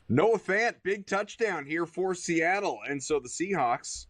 Noah Fant, big touchdown here for Seattle. And so the Seahawks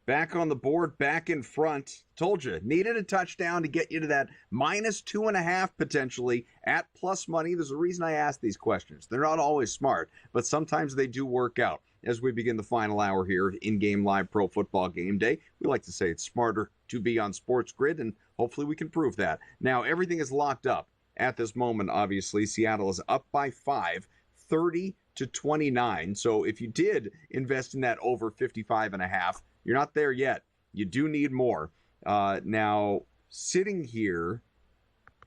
back on the board, back in front. Told you, needed a touchdown to get you to that -2.5 potentially at plus money. There's a reason I ask these questions. They're not always smart, but sometimes they do work out. As we begin the final hour here, in-game live pro football game day, we like to say it's smarter to be on Sports Grid, and hopefully we can prove that. Now, everything is locked up at this moment, obviously. Seattle is up by 5, 30-29. So if you did invest in that over 55.5, you're not there yet. You do need more. Now, sitting here,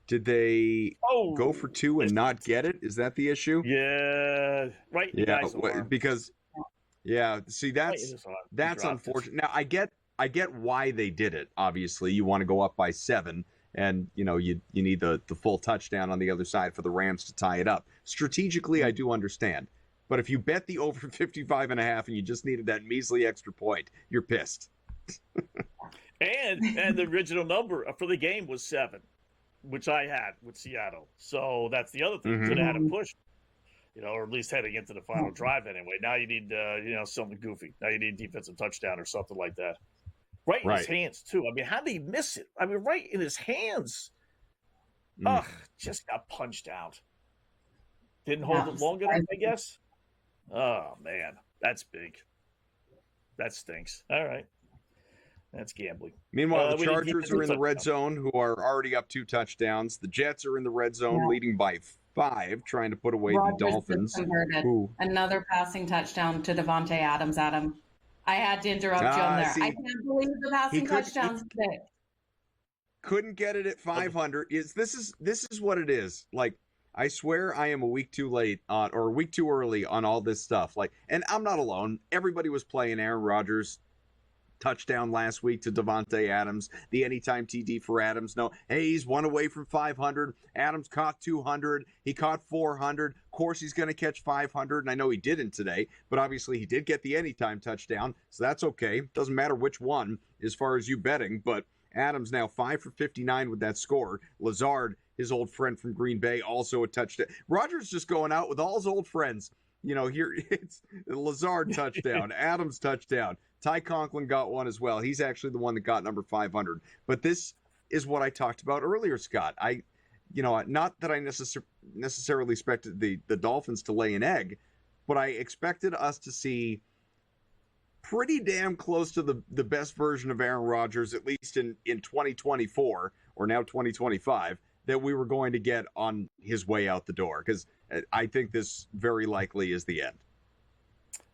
did they go for 2 and not get it? Is that the issue? Yeah, right. Yeah, because see, that's unfortunate. Now, I get why they did it. Obviously, you want to go up by 7, and you need the full touchdown on the other side for the Rams to tie it up. Strategically, I do understand. But if you bet the over 55.5 and you just needed that measly extra point, you're pissed. and the original number for the game was 7, which I had with Seattle. So that's the other thing. Could have had a push, or at least heading into the final drive anyway. Now you need, something goofy. Now you need a defensive touchdown or something like that. Right in his hands, too. I mean, how did he miss it? I mean, right in his hands. Ugh, just got punched out. Didn't hold it long enough, I guess. Oh, man. That's big. That stinks. All right. That's gambling. Meanwhile, the Chargers are in the red zone, who are already up 2 touchdowns. The Jets are in the red zone, leading by 5, trying to put away the Dolphins. Another passing touchdown to Devontae Adams, Adam. I had to interrupt you on there. I can't believe the passing touchdowns today. Couldn't get it at 500. This is what it is. Like, I swear I am a week too late or a week too early on all this stuff. Like, and I'm not alone. Everybody was playing Aaron Rodgers touchdown last week to Devontae Adams, the anytime TD for Adams. No, hey, he's 1 away from 500. Adams caught 200. He caught 400. Of course, he's going to catch 500, and I know he didn't today, but obviously he did get the anytime touchdown, so that's okay. Doesn't matter which one as far as you betting, but Adams now 5 for 59 with that score. Lazard, his old friend from Green Bay, also a touchdown. Rodgers just going out with all his old friends. Here it's Lazard touchdown, Adams touchdown. Ty Conklin got one as well. He's actually the one that got number 500. But this is what I talked about earlier, Scott. Not that I necessarily expected the Dolphins to lay an egg, but I expected us to see pretty damn close to the best version of Aaron Rodgers, at least in 2024 or now 2025, that we were going to get on his way out the door. Because I think this very likely is the end.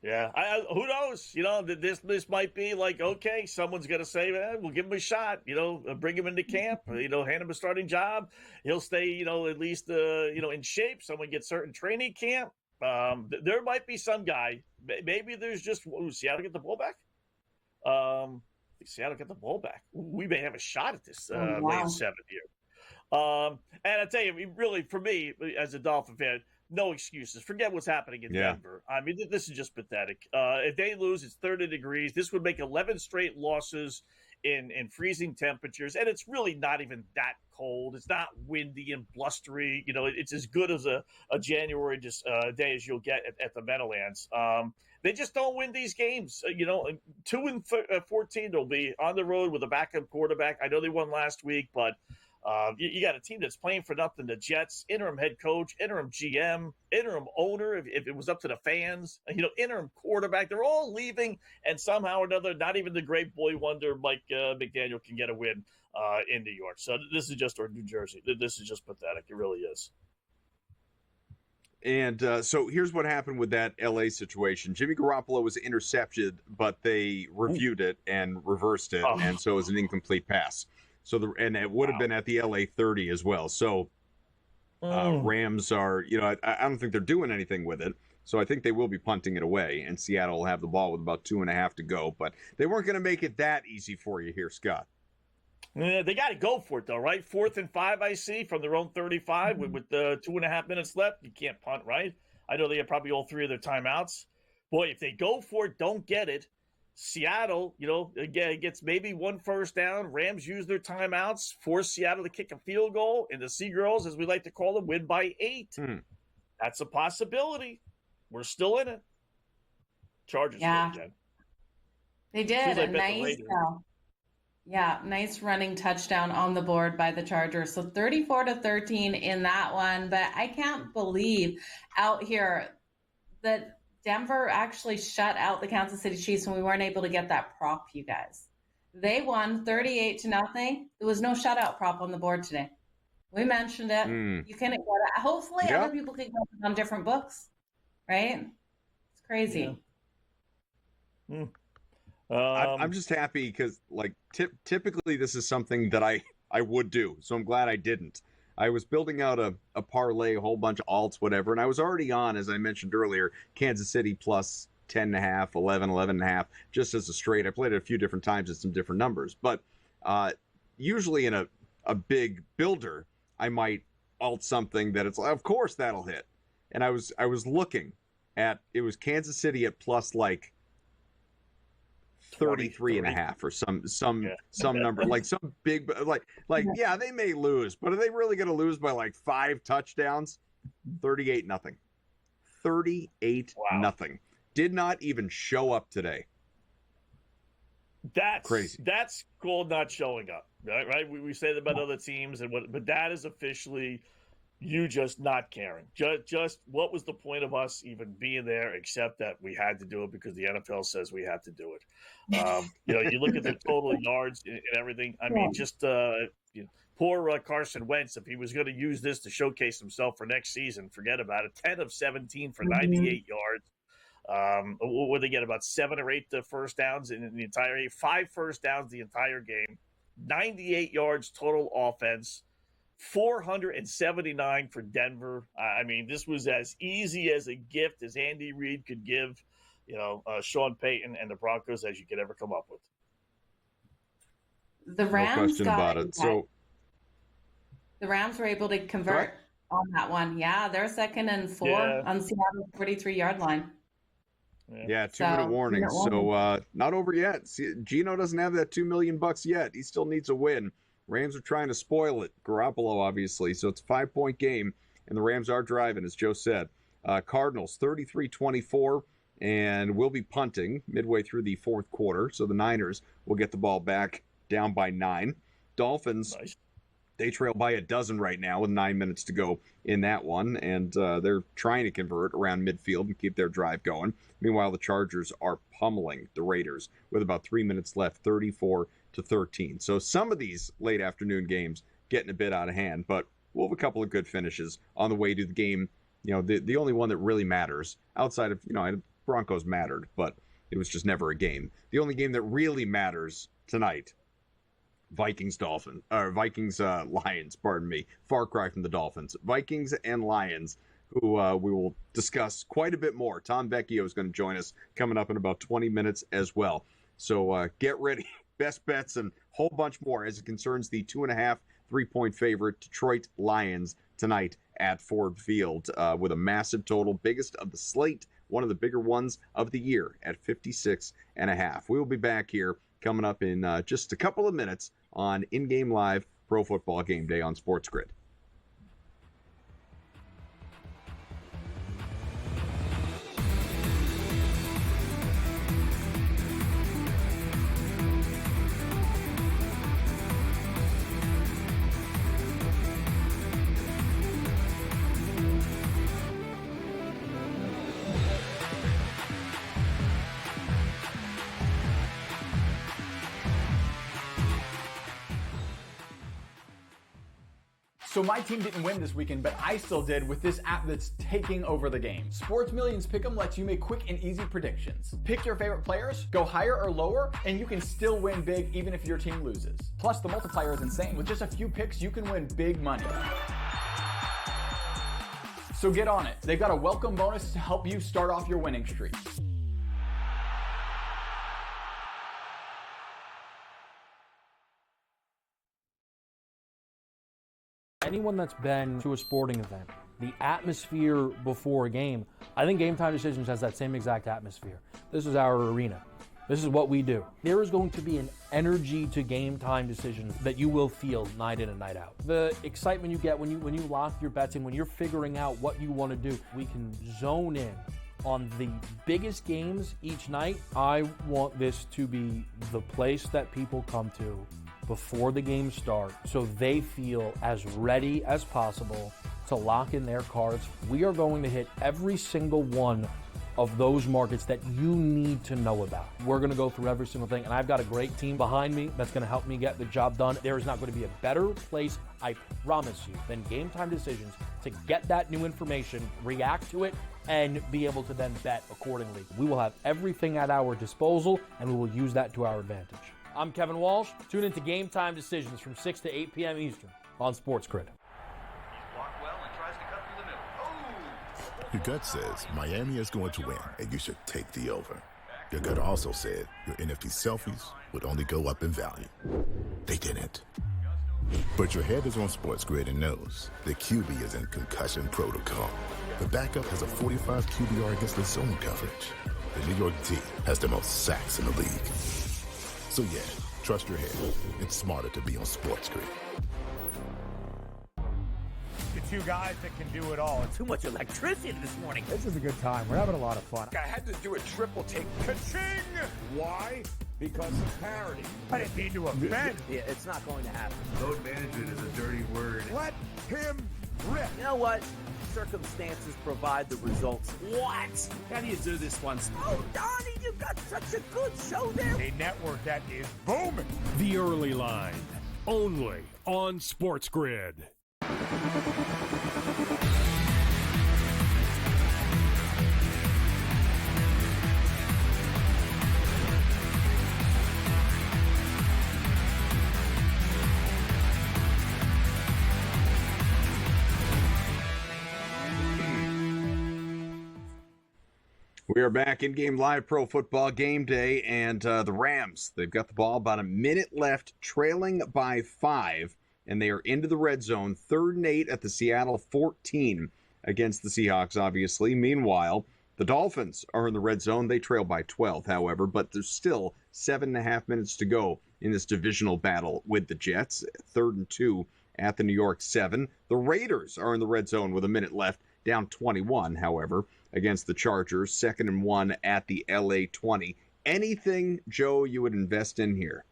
Yeah, who knows? This might be like, okay, someone's going to say, we'll give him a shot, bring him into camp, hand him a starting job. He'll stay, at least, in shape. Someone gets certain training camp. There might be some guy. Maybe there's just Seattle get the ball back. Seattle get the ball back. We may have a shot at this late 7th year. And I tell you, really, for me, as a Dolphin fan, no excuses. Forget what's happening in Denver. I mean, this is just pathetic. If they lose, it's 30 degrees. This would make 11 straight losses in freezing temperatures, and it's really not even that cold. It's not windy and blustery. It's as good as a January day as you'll get at the Meadowlands. They just don't win these games. 2-14, they'll be on the road with a backup quarterback. I know they won last week, but you got a team that's playing for nothing. The Jets, interim head coach, interim GM, interim owner, if it was up to the fans, interim quarterback. They're all leaving, and somehow or another, not even the great boy wonder Mike McDaniel can get a win in New York. So this is just, or New Jersey. This is just pathetic. It really is. And so here's what happened with that LA situation. Jimmy Garoppolo was intercepted, but they reviewed it and reversed it, and so it was an incomplete pass. So and it would have been at the LA 30 as well. So Rams are, I don't think they're doing anything with it. So I think they will be punting it away, and Seattle will have the ball with about 2.5 to go. But they weren't going to make it that easy for you here, Scott. Yeah, they got to go for it, though, right? 4th and 5, I see, from their own 35 with 2.5 minutes left. You can't punt, right? I know they have probably all 3 of their timeouts. Boy, if they go for it, don't get it. Seattle, again, gets maybe 1 first down. Rams use their timeouts, force Seattle to kick a field goal, and the Seagirls, as we like to call them, win by 8. That's a possibility. we're still in it. Chargers Yeah. again. They did a nice running touchdown on the board by the Chargers. So 34-13 in that one. But I can't believe out here that Denver actually shut out the Kansas City Chiefs and we weren't able to get that prop, you guys. They won 38-0. There was no shutout prop on the board today. We mentioned it. You can get it. Hopefully other people can get it on different books, right? It's crazy. Yeah. I'm just happy because, like, typically this is something that I would do, so I'm glad I didn't. I was building out a parlay, a whole bunch of alts, whatever, and I was already on, as I mentioned earlier, Kansas City plus 10.5, 11, 11.5, just as a straight. I played it a few different times at some different numbers, but usually in a big builder, I might alt something that it's like, of course that'll hit. And I was looking at, it was Kansas City at plus like 33.5 or some number, like some big, like yeah, they may lose, but are they really going to lose by like 5 touchdowns? 38-0. 38-0. Did not even show up today. That's crazy. That's called not showing up, right? We say that about other teams, but that is officially you just not caring. Just what was the point of us even being there, except that we had to do it because the NFL says we have to do it. You look at the total yards and everything. I mean, just poor Carson Wentz, if he was going to use this to showcase himself for next season, forget about it. 10 of 17 for 98 yards. Would they get about 7 or 8 first downs in the entire game? 5 first downs the entire game. 98 yards total offense. 479 for Denver. I mean, this was as easy as a gift as Andy Reid could give, Sean Payton and the Broncos as you could ever come up with. The Rams, no question about it. So the Rams were able to convert on that one. Yeah, they're 2nd and 4 on Seattle's 43-yard line. Yeah, 2-minute warning. So not over yet. See, Gino doesn't have that $2 million yet. He still needs a win. Rams are trying to spoil it. Garoppolo, obviously. So it's a 5-point game, and the Rams are driving, as Joe said. Cardinals, 33-24, and we'll be punting midway through the fourth quarter. So the Niners will get the ball back down by 9. Dolphins, they trail by a dozen right now with 9 minutes to go in that one, and they're trying to convert around midfield and keep their drive going. Meanwhile, the Chargers are pummeling the Raiders with about 3 minutes left, 34-13. So some of these late afternoon games getting a bit out of hand, but we'll have a couple of good finishes on the way to the game. The only one that really matters outside of, Broncos mattered, but it was just never a game. The only game that really matters tonight, Lions, pardon me. Far cry from the Dolphins. Vikings and Lions, who we will discuss quite a bit more. Tom Vecchio is going to join us coming up in about 20 minutes as well. So get ready. Best bets and a whole bunch more as it concerns the 2.5 3-point favorite Detroit Lions tonight at Ford Field with a massive total, biggest of the slate, one of the bigger ones of the year at 56.5. We will be back here coming up in just a couple of minutes on In-Game Live Pro Football Game Day on Sports Grid. So my team didn't win this weekend, but I still did with this app that's taking over the game. Sports Millions Pick'em lets you make quick and easy predictions. Pick your favorite players, go higher or lower, and you can still win big even if your team loses. Plus, the multiplier is insane. With just a few picks, you can win big money. So get on it. They've got a welcome bonus to help you start off your winning streak. Anyone that's been to a sporting event, the atmosphere before a game, I think Game Time Decisions has that same exact atmosphere. This is our arena. This is what we do. There is going to be an energy to Game Time Decisions that you will feel night in and night out. The excitement you get when you lock your bets in, when you're figuring out what you want to do, we can zone in on the biggest games each night, I want this to be the place that people come to before the games start so they feel as ready as possible to lock in their cards. We are going to hit every single one of those markets that you need to know about. We're gonna go through every single thing, and I've got a great team behind me that's gonna help me get the job done. There is not gonna be a better place, I promise you, than Game Time Decisions to get that new information, react to it, and be able to then bet accordingly. We will have everything at our disposal, and we will use that to our advantage. I'm Kevin Walsh. Tune into Game Time Decisions from 6 to 8 p.m. Eastern on Sports Grid. Your gut says Miami is going to win, and you should take the over. Your gut also said your NFT selfies would only go up in value. They didn't. But your head is on Sports Grid and knows the QB is in concussion protocol. The backup has a 45 QBR against the zone coverage. The New York D has the most sacks in the league. So yeah, trust your head. It's smarter to be on Sports Grid. Two guys that can do it all. Too much electricity this morning. This is a good time. We're having a lot of fun. I had to do a triple take. Ka-ching! Why? Because of parity. I didn't mean to offend. Yeah, it's not going to happen. Load management is a dirty word. Let him rip. You know what? Circumstances provide the results. What? How do you do this one? Oh, Donnie, you got such a good show there. A network that is booming. The Early Line, only on Sports Grid. We are back in game live pro football game day, and the Rams, they've got the ball about a minute left, trailing by 5, and they are into the red zone, 3rd and 8 at the Seattle 14 against the Seahawks, obviously. Meanwhile, the Dolphins are in the red zone. They trail by 12, however, but there's still 7.5 minutes to go in this divisional battle with the Jets, 3rd and 2 at the New York 7. The Raiders are in the red zone with a minute left, down 21, however, against the Chargers, 2nd and 1 at the LA 20. Anything, Joe, you would invest in here?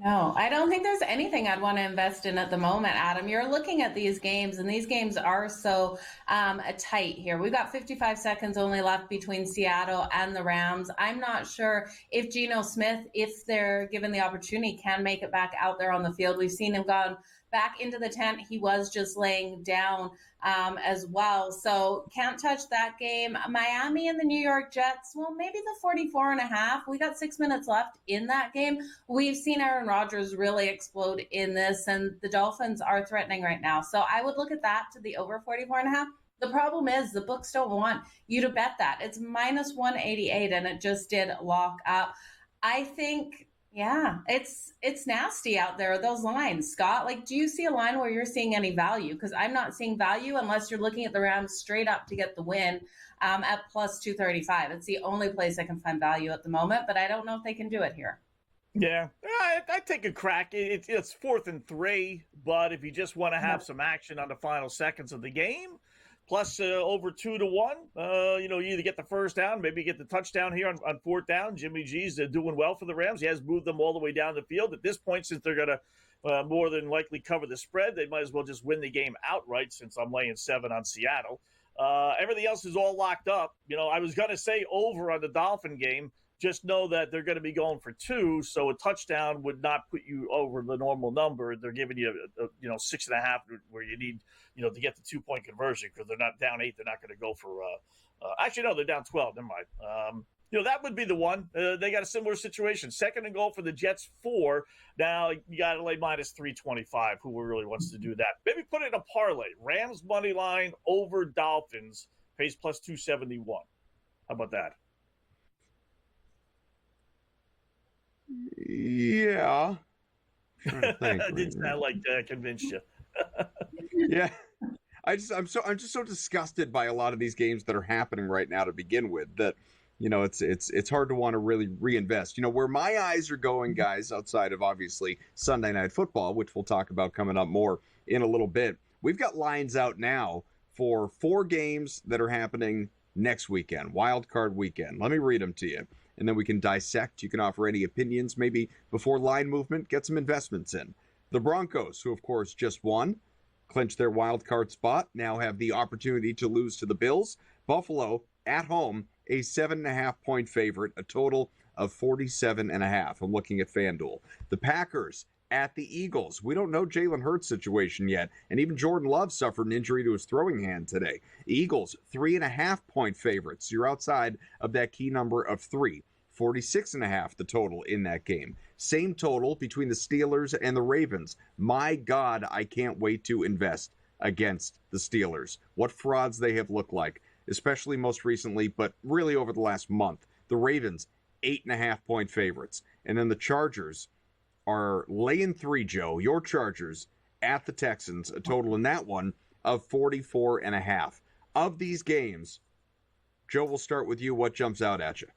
No, I don't think there's anything I'd want to invest in at the moment, Adam. You're looking at these games, and these games are so tight here. We've got 55 seconds only left between Seattle and the Rams. I'm not sure if Geno Smith, if they're given the opportunity, can make it back out there on the field. We've seen him gone back into the tent. He was just laying down as well. So can't touch that game. Miami and the New York Jets, well, maybe the 44.5. We got 6 minutes left in that game. We've seen Aaron Rodgers really explode in this, and the Dolphins are threatening right now. So I would look at that to the over 44.5. The problem is the books don't want you to bet that. It's minus 188, and it just did lock up. I think, yeah, it's nasty out there, those lines. Scott, like, do you see a line where you're seeing any value? Because I'm not seeing value unless you're looking at the Rams straight up to get the win at plus 235. It's the only place I can find value at the moment, but I don't know if they can do it here. Yeah, I'd take a crack. It's 4th and 3, but if you just want to have some action on the final seconds of the game, plus over 2-1, you either get the first down, maybe get the touchdown here on 4th down. Jimmy G's doing well for the Rams. He has moved them all the way down the field. At this point, since they're going to more than likely cover the spread, they might as well just win the game outright, since I'm laying 7 on Seattle. Everything else is all locked up. I was going to say over on the Dolphin game. Just know that they're going to be going for 2, so a touchdown would not put you over the normal number. They're giving you, 6.5, where you need, to get the 2-point conversion, because they're not down 8. They're not going to go for. Actually, no, they're down 12. Never mind. That would be the one. They got a similar situation. 2nd and goal for the Jets, 4. Now you got to lay minus 325. Who really wants to do that? Maybe put it in a parlay. Rams money line over Dolphins pays plus 271. How about that? Yeah. It didn't sound like that convinced you. Yeah. I'm just so disgusted by a lot of these games that are happening right now to begin with, that it's hard to want to really reinvest. Where my eyes are going, guys, outside of obviously Sunday Night Football, which we'll talk about coming up more in a little bit. We've got lines out now for 4 games that are happening next weekend, Wild Card Weekend. Let me read them to you, and then we can dissect. You can offer any opinions, maybe before line movement, get some investments in. The Broncos, who of course just won, clinched their wild card spot, now have the opportunity to lose to the Bills. Buffalo at home, a 7.5-point favorite, a total of 47.5. I'm looking at FanDuel. The Packers at the Eagles. We don't know Jalen Hurts' situation yet, and even Jordan Love suffered an injury to his throwing hand today. Eagles, 3.5-point favorites. You're outside of that key number of 3. 46.5 the total in that game. Same total between the Steelers and the Ravens. My God, I can't wait to invest against the Steelers. What frauds they have looked like, especially most recently, but really over the last month. The Ravens, 8.5-point favorites. And then the Chargers are laying 3, Joe. Your Chargers at the Texans, a total in that one of 44.5. Of these games, Joe, we'll start with you. What jumps out at you?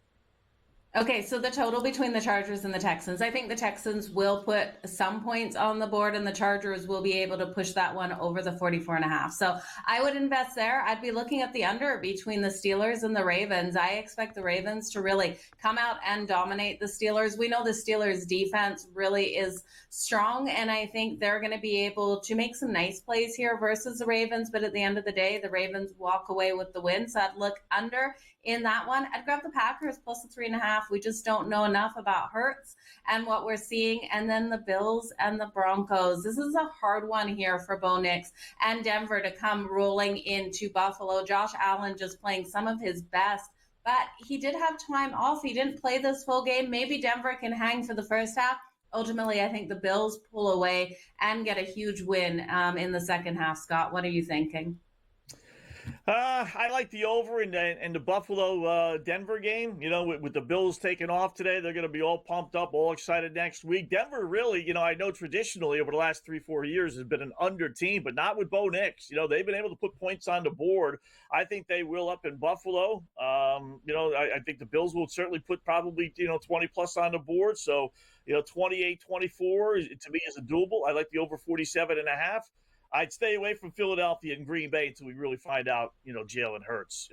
Okay, so the total between the Chargers and the Texans, I think the Texans will put some points on the board and the Chargers will be able to push that one over the 44.5. So I would invest there. I'd be looking at the under between the Steelers and the Ravens. I expect the Ravens to really come out and dominate the Steelers. We know the Steelers defense really is strong, and I think they're going to be able to make some nice plays here versus the Ravens. But at the end of the day, the Ravens walk away with the win. So I'd look under in that one. I'd grab the Packers plus the 3.5. We just don't know enough about Hurts and what we're seeing. And then the Bills and the Broncos. This is a hard one here for Bo Nix and Denver to come rolling into Buffalo. Josh Allen just playing some of his best, but he did have time off. He didn't play this full game. Maybe Denver can hang for the first half. Ultimately, I think the Bills pull away and get a huge win in the second half. Scott, what are you thinking? I like the over in the Buffalo Denver game. You know, with the Bills taking off today, they're going to be all pumped up, all excited next week. Denver really, you know, I know traditionally over the last 3-4 years has been an under team, but not with Bo Nix. You know, they've been able to put points on the board. I think they will up in Buffalo. You know, I think the Bills will certainly put probably, 20 plus on the board. So, 28-24 to me is a doable. I like the over 47.5. I'd stay away from Philadelphia and Green Bay until we really find out, Jalen Hurts.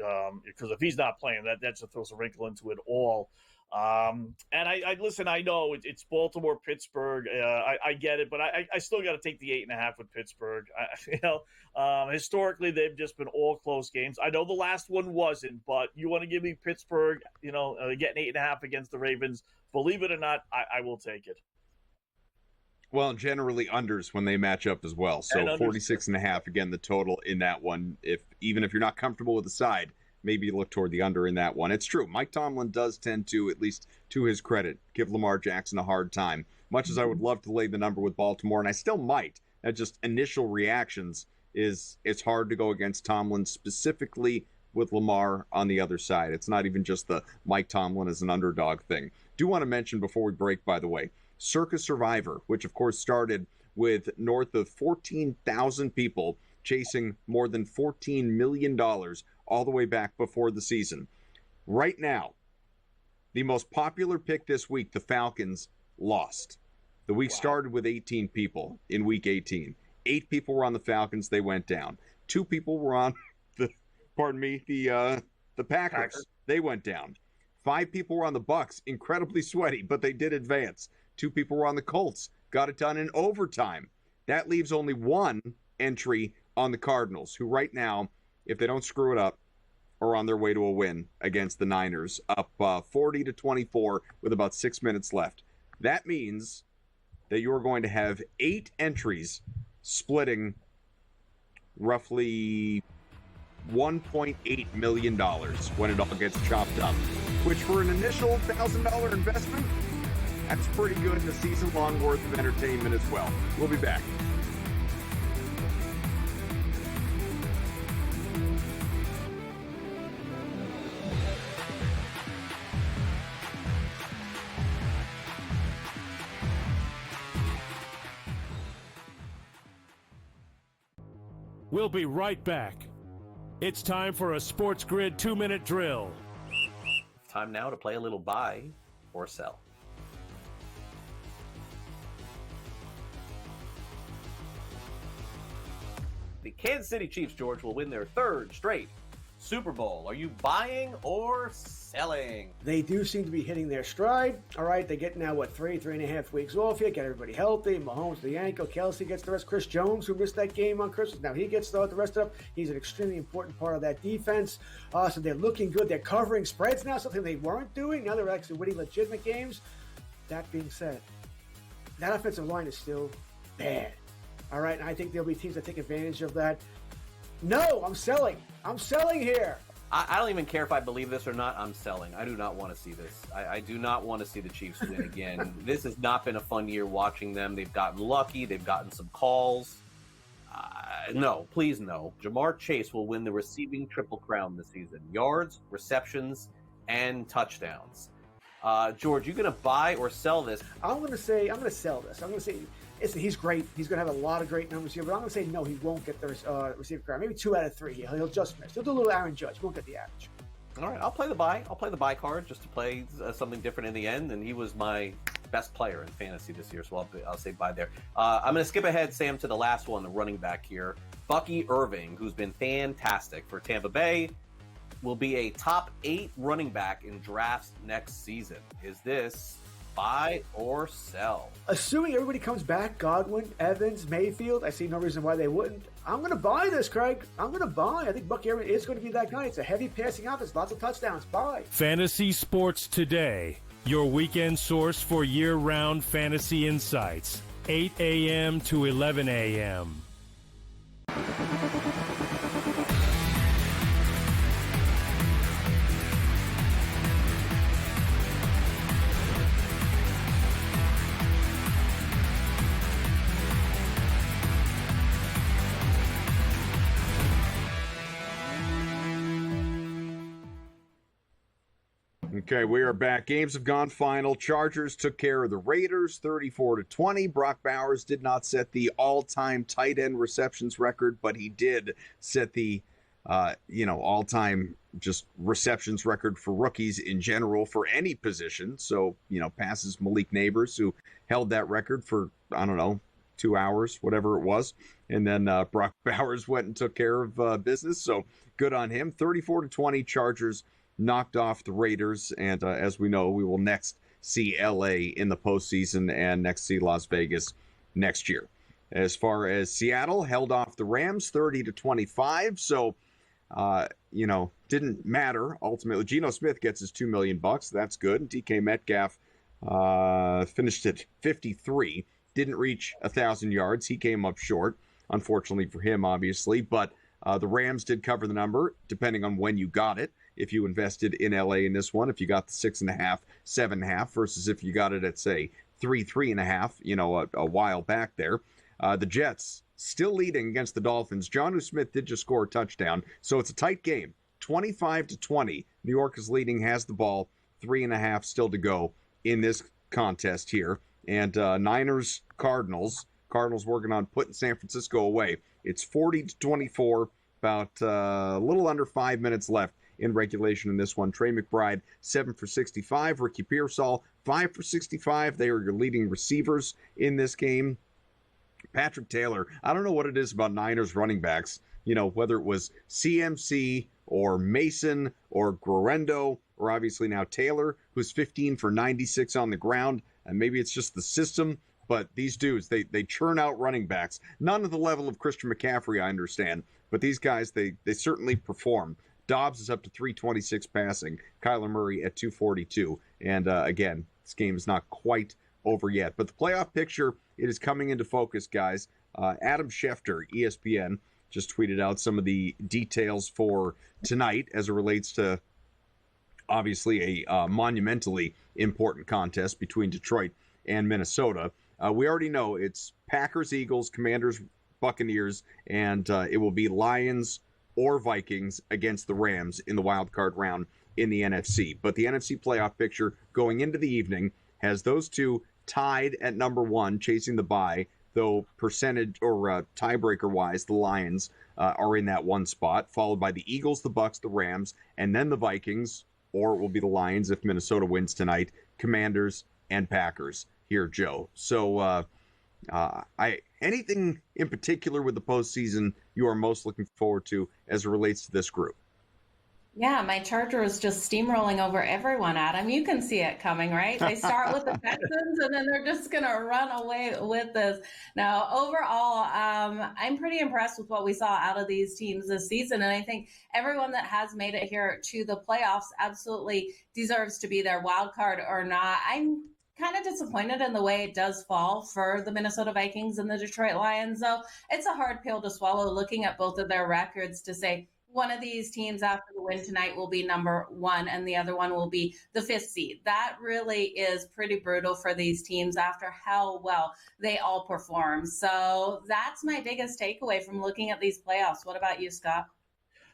Because if he's not playing, that just throws a wrinkle into it all. And I listen, I know it's Baltimore, Pittsburgh. I get it, but I still got to take the 8.5 with Pittsburgh. Historically, they've just been all close games. I know the last one wasn't, but you want to give me Pittsburgh, getting 8.5 against the Ravens. Believe it or not, I will take it. Well, generally unders when they match up as well. So 46.5, again, the total in that one. Even if you're not comfortable with the side, maybe you look toward the under in that one. It's true. Mike Tomlin does tend to, at least to his credit, give Lamar Jackson a hard time. Much as I would love to lay the number with Baltimore, and I still might, at just initial reactions, it's hard to go against Tomlin, specifically with Lamar on the other side. It's not even just the Mike Tomlin as an underdog thing. Do want to mention before we break, by the way, Circus Survivor, which of course started with north of 14,000 people chasing more than $14 million all the way back before the season. Right now, the most popular pick this week, the Falcons, lost. The week started with 18 people in week 18. 8 people were on the Falcons. They went down. 2 people were on the Packers. They went down. 5 people were on the Bucks. Incredibly sweaty, but they did advance. 2 people were on the Colts, got it done in overtime. That leaves only 1 entry on the Cardinals, who right now, if they don't screw it up, are on their way to a win against the Niners, up 40-24 with about 6 minutes left. That means that you're going to have 8 entries splitting roughly $1.8 million when it all gets chopped up, which for an initial $1,000 investment, that's pretty good in a season-long worth of entertainment as well. We'll be back. We'll be right back. It's time for a Sports Grid 2-minute drill. Time now to play a little buy or sell. The Kansas City Chiefs, George, will win their 3rd straight Super Bowl. Are you buying or selling? They do seem to be hitting their stride. All right, they get now, 3.5 weeks off here, get everybody healthy. Mahomes, the ankle, Kelsey gets the rest. Chris Jones, who missed that game on Christmas, now he gets the rest of it. He's an extremely important part of that defense. So they're looking good. They're covering spreads now, something they weren't doing. Now they're actually winning legitimate games. That being said, that offensive line is still bad. All right, and I think there'll be teams that take advantage of that. No, I'm selling. I'm selling here. I don't even care if I believe this or not. I'm selling. I do not want to see this. I do not want to see the Chiefs win again. This has not been a fun year watching them. They've gotten lucky. They've gotten some calls. No, please no. Jamar Chase will win the receiving triple crown this season. Yards, receptions, and touchdowns. George, you going to buy or sell this? I'm going to sell this. I'm going to say he's great. He's going to have a lot of great numbers here, but I'm going to say no, he won't get the receiver crown. Maybe 2 out of 3. He'll just miss. He'll do a little Aaron Judge. He won't get the average. All right, I'll play the buy. I'll play the buy card just to play something different in the end, and he was my best player in fantasy this year, so I'll say buy there. I'm going to skip ahead, Sam, to the last one, the running back here. Bucky Irving, who's been fantastic for Tampa Bay, will be a top 8 running back in drafts next season. Is this buy or sell? Assuming everybody comes back, Godwin, Evans, Mayfield, I see no reason why they wouldn't. I'm going to buy this, Craig. I'm going to buy. I think Bucky Irving is going to be that guy. It's a heavy passing offense, lots of touchdowns. Buy. Fantasy Sports Today, your weekend source for year-round fantasy insights, 8 a.m. to 11 a.m. Okay, we are back. Games have gone final. Chargers took care of the Raiders 34-20. Brock Bowers did not set the all-time tight end receptions record, but he did set the all-time just receptions record for rookies in general for any position. So, passes Malik Neighbors, who held that record for, 2 hours, whatever it was. And then Brock Bowers went and took care of business. So good on him. 34-20 Chargers knocked off the Raiders, and as we know, we will next see LA in the postseason and next see Las Vegas next year. As far as Seattle, held off the Rams 30-25, so didn't matter ultimately. Geno Smith gets his $2 million. That's good. DK Metcalf finished at 53, didn't reach 1,000 yards. He came up short, unfortunately for him, obviously, but the Rams did cover the number, depending on when you got it. If you invested in LA in this one, if you got the 6.5, 7.5 versus if you got it at, say, 3.5, a while back there. The Jets still leading against the Dolphins. Jonnu Smith did just score a touchdown, so it's a tight game. 25-20. New York is leading, has the ball. 3.5 still to go in this contest here. And Niners, Cardinals working on putting San Francisco away. It's 40-24, about a little under 5 minutes left in regulation in this one. Trey McBride, 7 for 65. Ricky Pearsall, 5 for 65. They are your leading receivers in this game. Patrick Taylor, I don't know what it is about Niners running backs, whether it was CMC or Mason or Guerrero or obviously now Taylor, who's 15 for 96 on the ground. And maybe it's just the system, but these dudes, they churn out running backs. None of the level of Christian McCaffrey, I understand, but these guys, they certainly perform. Dobbs is up to 326 passing. Kyler Murray at 242. And again, this game is not quite over yet. But the playoff picture, it is coming into focus, guys. Adam Schefter, ESPN, just tweeted out some of the details for tonight as it relates to, obviously, a monumentally important contest between Detroit and Minnesota. We already know it's Packers, Eagles, Commanders, Buccaneers, and it will be Lions or Vikings against the Rams in the wild card round in the NFC. But the NFC playoff picture going into the evening has those two tied at number 1, chasing the bye, though percentage or tiebreaker-wise, the Lions are in that one spot, followed by the Eagles, the Bucks, the Rams, and then the Vikings, or it will be the Lions if Minnesota wins tonight, Commanders, and Packers. Here, Joe. So anything in particular with the postseason you are most looking forward to as it relates to this group? Yeah, my Charger is just steamrolling over everyone, Adam. You can see it coming, right? They start with the Texans, and then they're just going to run away with this. Now, overall, I'm pretty impressed with what we saw out of these teams this season, and I think everyone that has made it here to the playoffs absolutely deserves to be there, wild card or not. I'm kind of disappointed in the way it does fall for the Minnesota Vikings and the Detroit Lions, though. It's a hard pill to swallow looking at both of their records to say, one of these teams after the win tonight will be number 1 and the other one will be the 5th seed. That really is pretty brutal for these teams after how well they all perform. So that's my biggest takeaway from looking at these playoffs. What about you, Scott?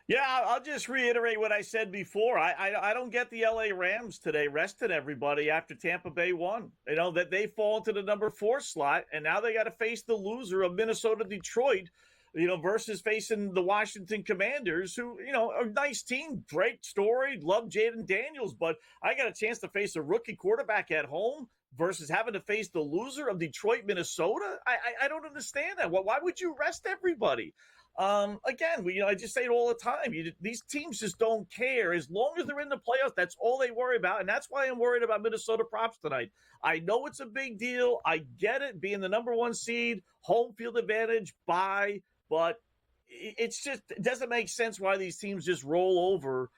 Yeah, I'll just reiterate what I said before. I don't get the LA Rams today resting everybody after Tampa Bay won. You know, that they fall into the number 4 slot, and now they got to face the loser of Minnesota Detroit, you know, versus facing the Washington Commanders, who, you know, a nice team, great story, love Jaden Daniels, but I got a chance to face a rookie quarterback at home versus having to face the loser of Detroit, Minnesota. I don't understand that. Why would you rest everybody? Again, I just say it all the time. These teams just don't care. As long as they're in the playoffs, that's all they worry about. And that's why I'm worried about Minnesota props tonight. I know it's a big deal. I get it, being the number 1 seed, home field advantage, bye. But it doesn't make sense why these teams just roll over.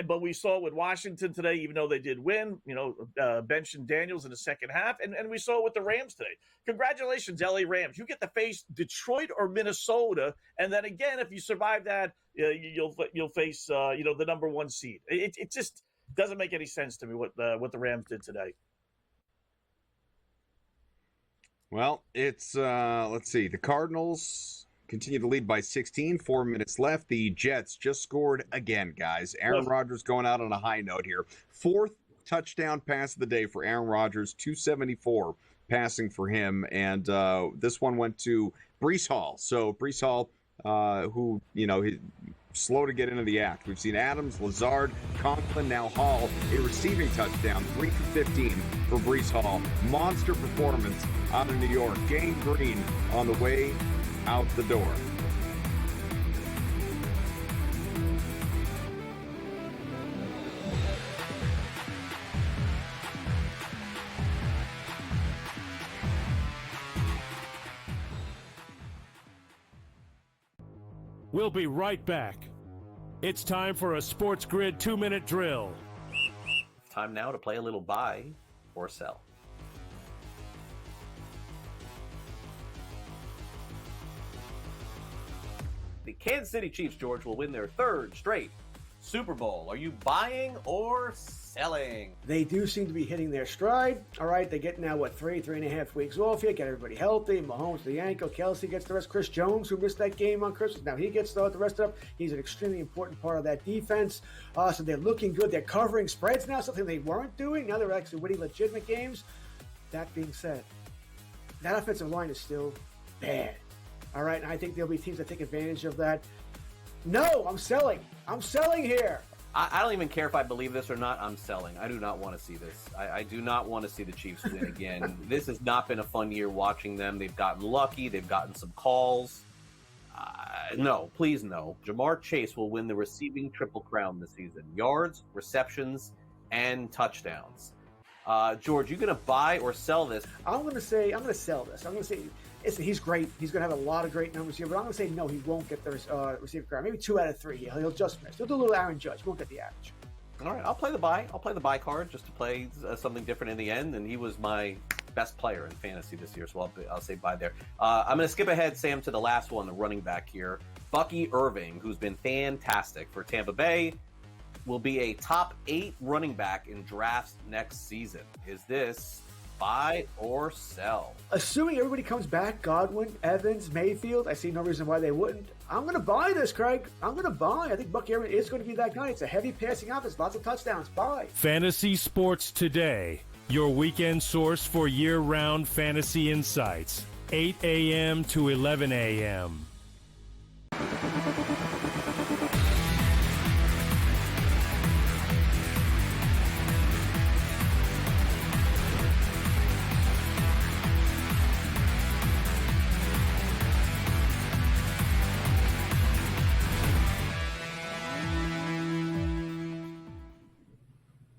But we saw it with Washington today, even though they did win, benching Daniels in the second half. And we saw it with the Rams today. Congratulations, LA Rams. You get to face Detroit or Minnesota. And then again, if you survive that, you'll face, the number 1 seed. It just doesn't make any sense to me what the Rams did today. Well, it's, let's see, the Cardinals continue to lead by 16, 4 minutes left. The Jets just scored again, guys. Aaron Rodgers going out on a high note here. 4th touchdown pass of the day for Aaron Rodgers, 274 passing for him. And this one went to Breece Hall. So Breece Hall, who, he's slow to get into the act. We've seen Adams, Lazard, Conklin, now Hall, a receiving touchdown, 3 for 15 for Breece Hall. Monster performance out of New York. Gang Green on the way out the door. We'll be right back. It's time for a Sports Grid 2-minute drill. Time now to play a little buy or sell. The Kansas City Chiefs, George, will win their 3rd straight Super Bowl. Are you buying or selling? They do seem to be hitting their stride. All right, they get now, 3.5 weeks off here, get everybody healthy. Mahomes to the ankle, Kelsey gets the rest. Chris Jones, who missed that game on Christmas, now he gets the rest of it. He's an extremely important part of that defense. So they're looking good. They're covering spreads now, something they weren't doing. Now they're actually winning legitimate games. That being said, that offensive line is still bad. All right, and I think there'll be teams that take advantage of that. No, I'm selling. I'm selling here. I don't even care if I believe this or not. I'm selling. I do not want to see this. I do not want to see the Chiefs win again. This has not been a fun year watching them. They've gotten lucky. They've gotten some calls. No, please no. Jamar Chase will win the receiving triple crown this season. Yards, receptions, and touchdowns. George, you going to buy or sell this? I'm going to sell this. I'm going to say, he's great. He's going to have a lot of great numbers here, but I'm going to say no, he won't get the receiver crown. Maybe 2 out of 3 here. He'll just miss. He'll do a little Aaron Judge. He won't get the average. All right, I'll play the buy. I'll play the buy card just to play something different in the end, and he was my best player in fantasy this year, so I'll say buy there. I'm going to skip ahead, Sam, to the last one, the running back here. Bucky Irving, who's been fantastic for Tampa Bay, will be a top 8 running back in drafts next season. Is this buy or sell? Assuming everybody comes back, Godwin, Evans, Mayfield, I see no reason why they wouldn't. I'm going to buy this, Craig. I'm going to buy. I think Bucky Irving is going to be that guy. It's a heavy passing offense, lots of touchdowns. Buy. Fantasy Sports Today, your weekend source for year-round fantasy insights. 8 a.m. to 11 a.m.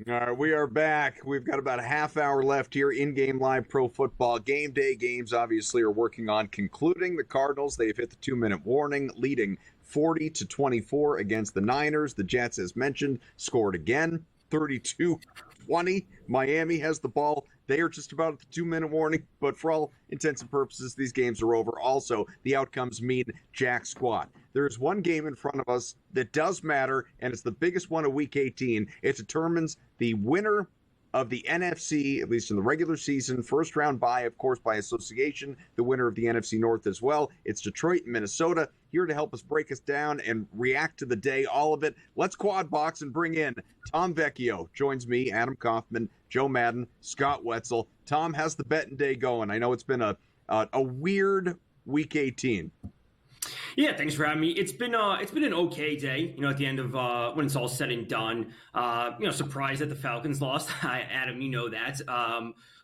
All right, we are back. We've got about a half hour left here in Game Live Pro Football. Game Day games obviously are working on concluding. The Cardinals, they've hit the 2-minute warning, leading 40-24 against the Niners. The Jets, as mentioned, scored again, 32-20. Miami has the ball. They are just about at the 2-minute warning, but for all intents and purposes, these games are over. Also, the outcomes mean jack squat. There's one game in front of us that does matter, and it's the biggest one of Week 18. It determines the winner of the NFC, at least in the regular season, first round bye, of course, by association, the winner of the NFC North as well. It's Detroit and Minnesota. Here to help us break us down and react to the day, all of it. Let's quad box and bring in Tom Vecchio. Joins me, Adam Kaufman, Joe Madden, Scott Wetzel. Tom, how's the betting day going? I know it's been a weird Week 18. Yeah, thanks for having me. It's been an okay day. At the end of when it's all said and done. Surprised that the Falcons lost. Adam, you know that.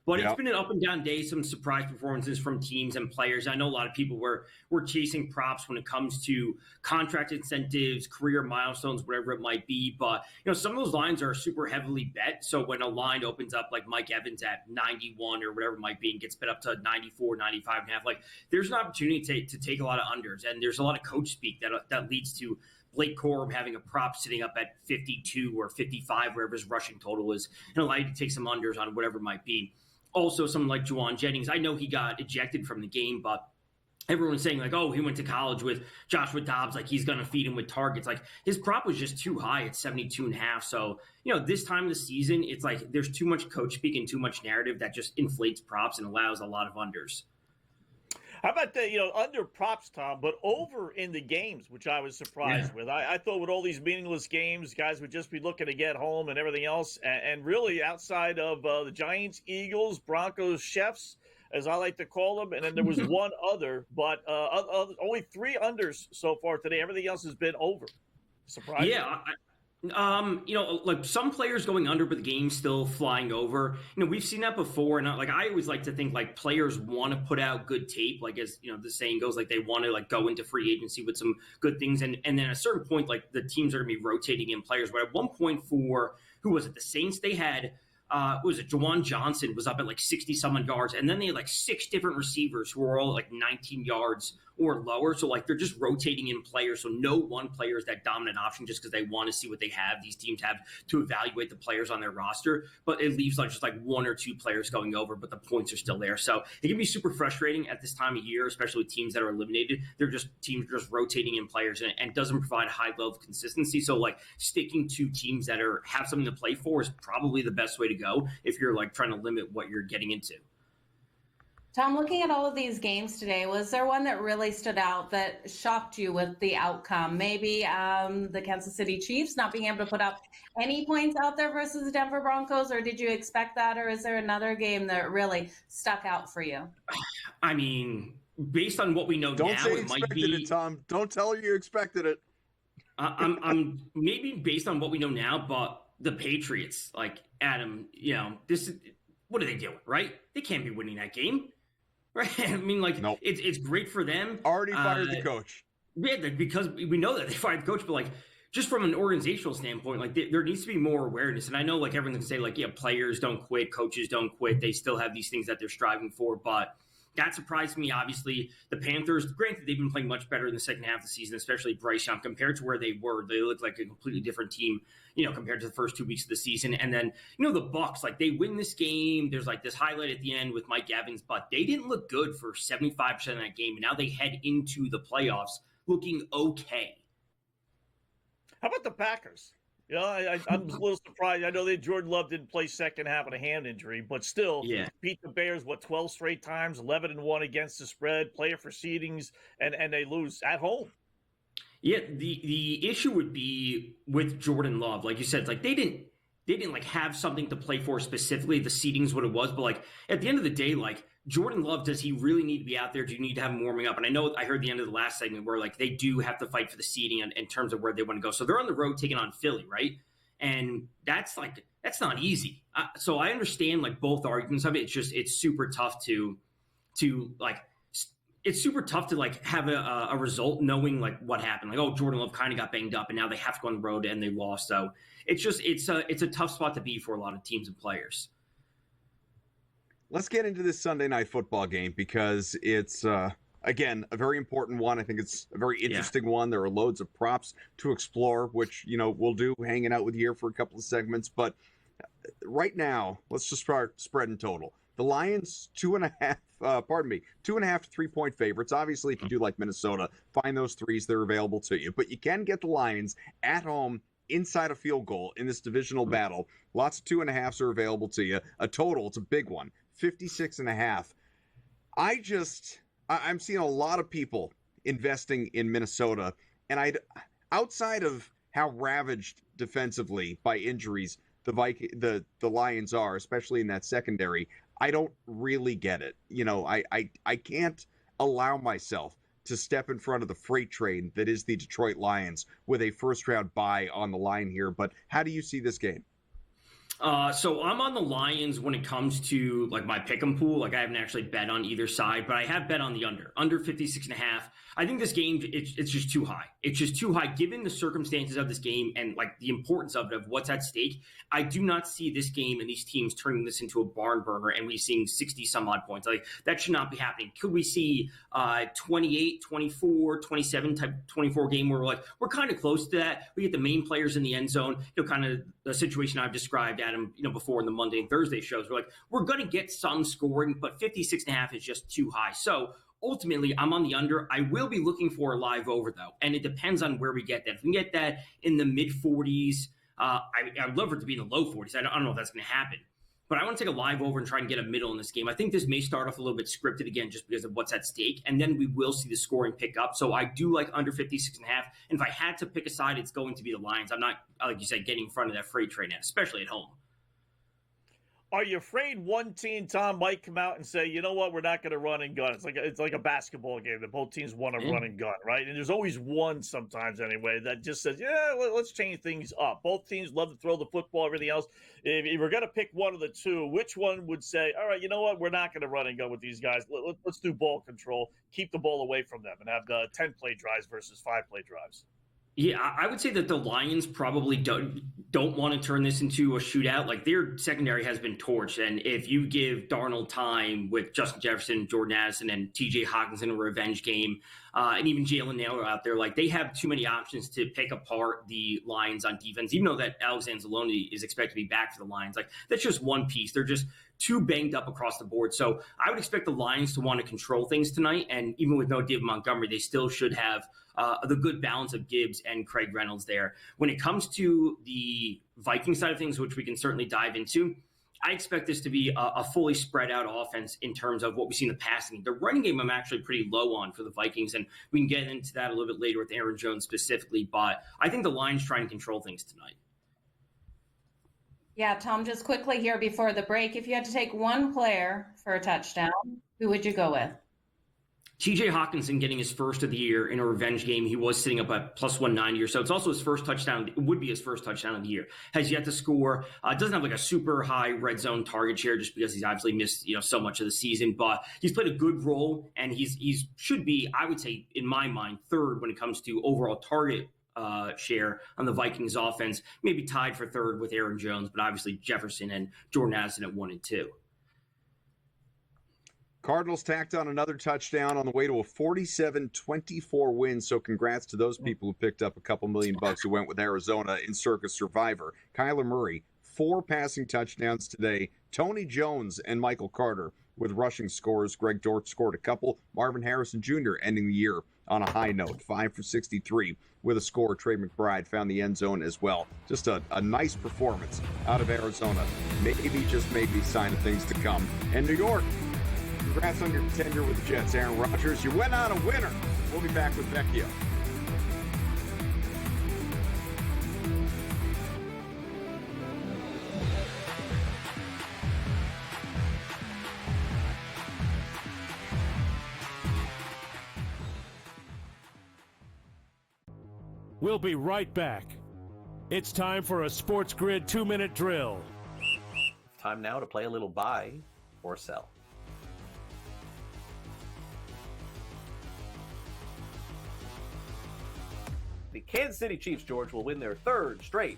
But It's been an up and down day. Some surprise performances from teams and players. I know a lot of people were chasing props when it comes to contract incentives, career milestones, whatever it might be. But some of those lines are super heavily bet. So when a line opens up like Mike Evans at 91 or whatever it might be and gets bet up to 94, 95 and a half, like there's an opportunity to take a lot of unders. And there's a lot of coach speak that leads to Blake Corum having a prop sitting up at 52 or 55, wherever his rushing total is, and allow you to take some unders on whatever it might be. Also, someone like Juwan Jennings, I know he got ejected from the game, but everyone's saying like, oh, he went to college with Joshua Dobbs, like he's going to feed him with targets. Like his prop was just too high at 72.5. So, this time of the season, it's like there's too much coach speak and too much narrative that just inflates props and allows a lot of unders. How about the, under props, Tom, but over in the games, which I was surprised with. I thought with all these meaningless games, guys would just be looking to get home and everything else. And really outside of the Giants, Eagles, Broncos, Chefs, as I like to call them. And then there was one other, but only 3 unders so far today. Everything else has been over. Surprising. Yeah. Like some players going under, but the game's still flying over. We've seen that before. And I always like to think like players want to put out good tape. Like as the saying goes, like they want to like go into free agency with some good things. And then at a certain point, like the teams are going to be rotating in players. But at one point for, who was it? The Saints, they had, Jawan Johnson was up at like 60 some yards. And then they had like 6 different receivers who were all like 19 yards or lower. So like they're just rotating in players. So no one player is that dominant option just because they want to see what they have. These teams have to evaluate the players on their roster, but it leaves like just like 1 or 2 players going over, but the points are still there. So it can be super frustrating at this time of year, especially with teams that are eliminated. They're just teams just rotating in players and doesn't provide a high level of consistency. So like sticking to teams that have something to play for is probably the best way to go if you're like trying to limit what you're getting into. Tom, looking at all of these games today, was there one that really stood out that shocked you with the outcome? Maybe the Kansas City Chiefs not being able to put up any points out there versus the Denver Broncos, or did you expect that, or is there another game that really stuck out for you? I mean, based on what we know now, it might be. It, Tom. Don't tell her you expected it. I'm maybe based on what we know now, but the Patriots, like Adam, this is what are they doing, right? They can't be winning that game. Right. I mean, like, nope. It's great for them. Already fired the coach. Yeah, because we know that they fired the coach, but like, just from an organizational standpoint, like there needs to be more awareness. And I know like everyone can say like, yeah, players don't quit, coaches don't quit. They still have these things that they're striving for. But that surprised me. Obviously, the Panthers, granted, they've been playing much better in the second half of the season, especially Bryce Young, compared to where they were. They look like a completely different team, compared to the first 2 weeks of the season. And then, the Bucs, like they win this game. There's like this highlight at the end with Mike Evans, but they didn't look good for 75% of that game. And now they head into the playoffs looking okay. How about the Packers? I'm a little surprised. I know that Jordan Love didn't play second half with a hand injury, but still beat the Bears, 12 straight times, 11-1 against the spread, player for seedings, and they lose at home. Yeah, the issue would be with Jordan Love. Like you said, like they didn't like have something to play for specifically. The seeding's what it was, but like at the end of the day, like Jordan Love, does he really need to be out there? Do you need to have him warming up? And I know I heard the end of the last segment where like they do have to fight for the seeding in terms of where they want to go. So they're on the road taking on Philly, right? And that's not easy. So I understand like both arguments of it. It's just, it's super tough to like it's super tough to like have a result knowing like what happened. Like, oh, Jordan Love kind of got banged up and now they have to go on the road and they lost. So it's a tough spot to be for a lot of teams and players. Let's get into this Sunday night football game because it's again a very important one. I think it's a very interesting one. There are loads of props to explore, which we'll do hanging out with you here for a couple of segments. But right now, let's just start spreading total. The Lions 2.5 to 3 point favorites. Obviously, if you do like Minnesota, find those threes, they're available to you. But you can get the Lions at home inside a field goal in this divisional battle. Lots of 2.5s are available to you. A total, it's a big one, 56.5. I'm seeing a lot of people investing in Minnesota, and outside of how ravaged defensively by injuries the Lions are, especially in that secondary, I don't really get it. I can't allow myself to step in front of the freight train that is the Detroit Lions with a first-round bye on the line here. But how do you see this game? So I'm on the Lions when it comes to like my pick'em pool. Like I haven't actually bet on either side, but I have bet on the under 56.5. I think this game, it's just too high. It's just too high given the circumstances of this game and like the importance of it, of what's at stake. I do not see this game and these teams turning this into a barn burner and we seeing 60 some odd points. Like that should not be happening. Could we see 28, 24, 27 type 24 game where we're kind of close to that. We get the main players in the end zone, kind of the situation I've described, Adam, before in the Monday and Thursday shows. We're going to get some scoring, but 56.5 is just too high. So ultimately, I'm on the under. I will be looking for a live over, though, and it depends on where we get that. If we can get that in the mid-40s, I'd love for it to be in the low 40s. I don't know if that's going to happen. But I want to take a live over and try and get a middle in this game. I think this may start off a little bit scripted again just because of what's at stake, and then we will see the scoring pick up. So I do like under 56.5. And if I had to pick a side, it's going to be the Lions. I'm not, like you said, getting in front of that freight train, especially at home. Are you afraid one team, Tom, might come out and say, you know what, we're not going to run and gun? It's like a basketball game that both teams want to run and gun, right? And there's always one sometimes anyway that just says, yeah, let's change things up. Both teams love to throw the football, everything else. If you were going to pick one of the two, which one would say, all right, you know what, we're not going to run and gun with these guys. Let's do ball control, keep the ball away from them, and have the 10-play drives versus 5-play drives? Yeah, I would say that the Lions probably don't want to turn this into a shootout. Like their secondary has been torched, and if you give Darnold time with Justin Jefferson, Jordan Addison, and T.J. Hawkins in a revenge game, and even Jalen Nailor out there, like they have too many options to pick apart the Lions on defense. Even though that Alexander Zaloni is expected to be back for the Lions, like that's just one piece. They're just too banged up across the board. So I would expect the Lions to want to control things tonight, and even with no David Montgomery, they still should have the good balance of Gibbs and Craig Reynolds there. When it comes to the Viking side of things, which we can certainly dive into, I expect this to be a fully spread out offense in terms of what we see in the passing. The running game I'm actually pretty low on for the Vikings, and we can get into that a little bit later with Aaron Jones specifically, but I think the Lions try and control things tonight. Yeah, Tom, just quickly here before the break, if you had to take one player for a touchdown, who would you go with? T.J. Hawkinson getting his first of the year in a revenge game. He was sitting up at plus 190 or so. It's also his first touchdown. It would be his first touchdown of the year. Has yet to score. Doesn't have like a super high red zone target share just because he's obviously missed so much of the season. But he's played a good role, and he's should be, I would say, in my mind, third when it comes to overall target share on the Vikings offense. Maybe tied for third with Aaron Jones, but obviously Jefferson and Jordan Addison at 1 and 2. Cardinals tacked on another touchdown on the way to a 47-24 win. So congrats to those people who picked up a couple $1 million who went with Arizona in Circus Survivor. Kyler Murray, 4 passing touchdowns today. Tony Jones and Michael Carter with rushing scores. Greg Dortch scored a couple. Marvin Harrison Jr. ending the year on a high note, 5 for 63 with a score. Trey McBride found the end zone as well. Just a nice performance out of Arizona. Maybe, just maybe, sign of things to come. And New York, congrats on your tenure with the Jets, Aaron Rodgers. You went on a winner. We'll be back with Vecchio. We'll be right back. It's time for a Sports Grid 2-minute drill. Time now to play a little buy or sell. Kansas City Chiefs, George, will win their third straight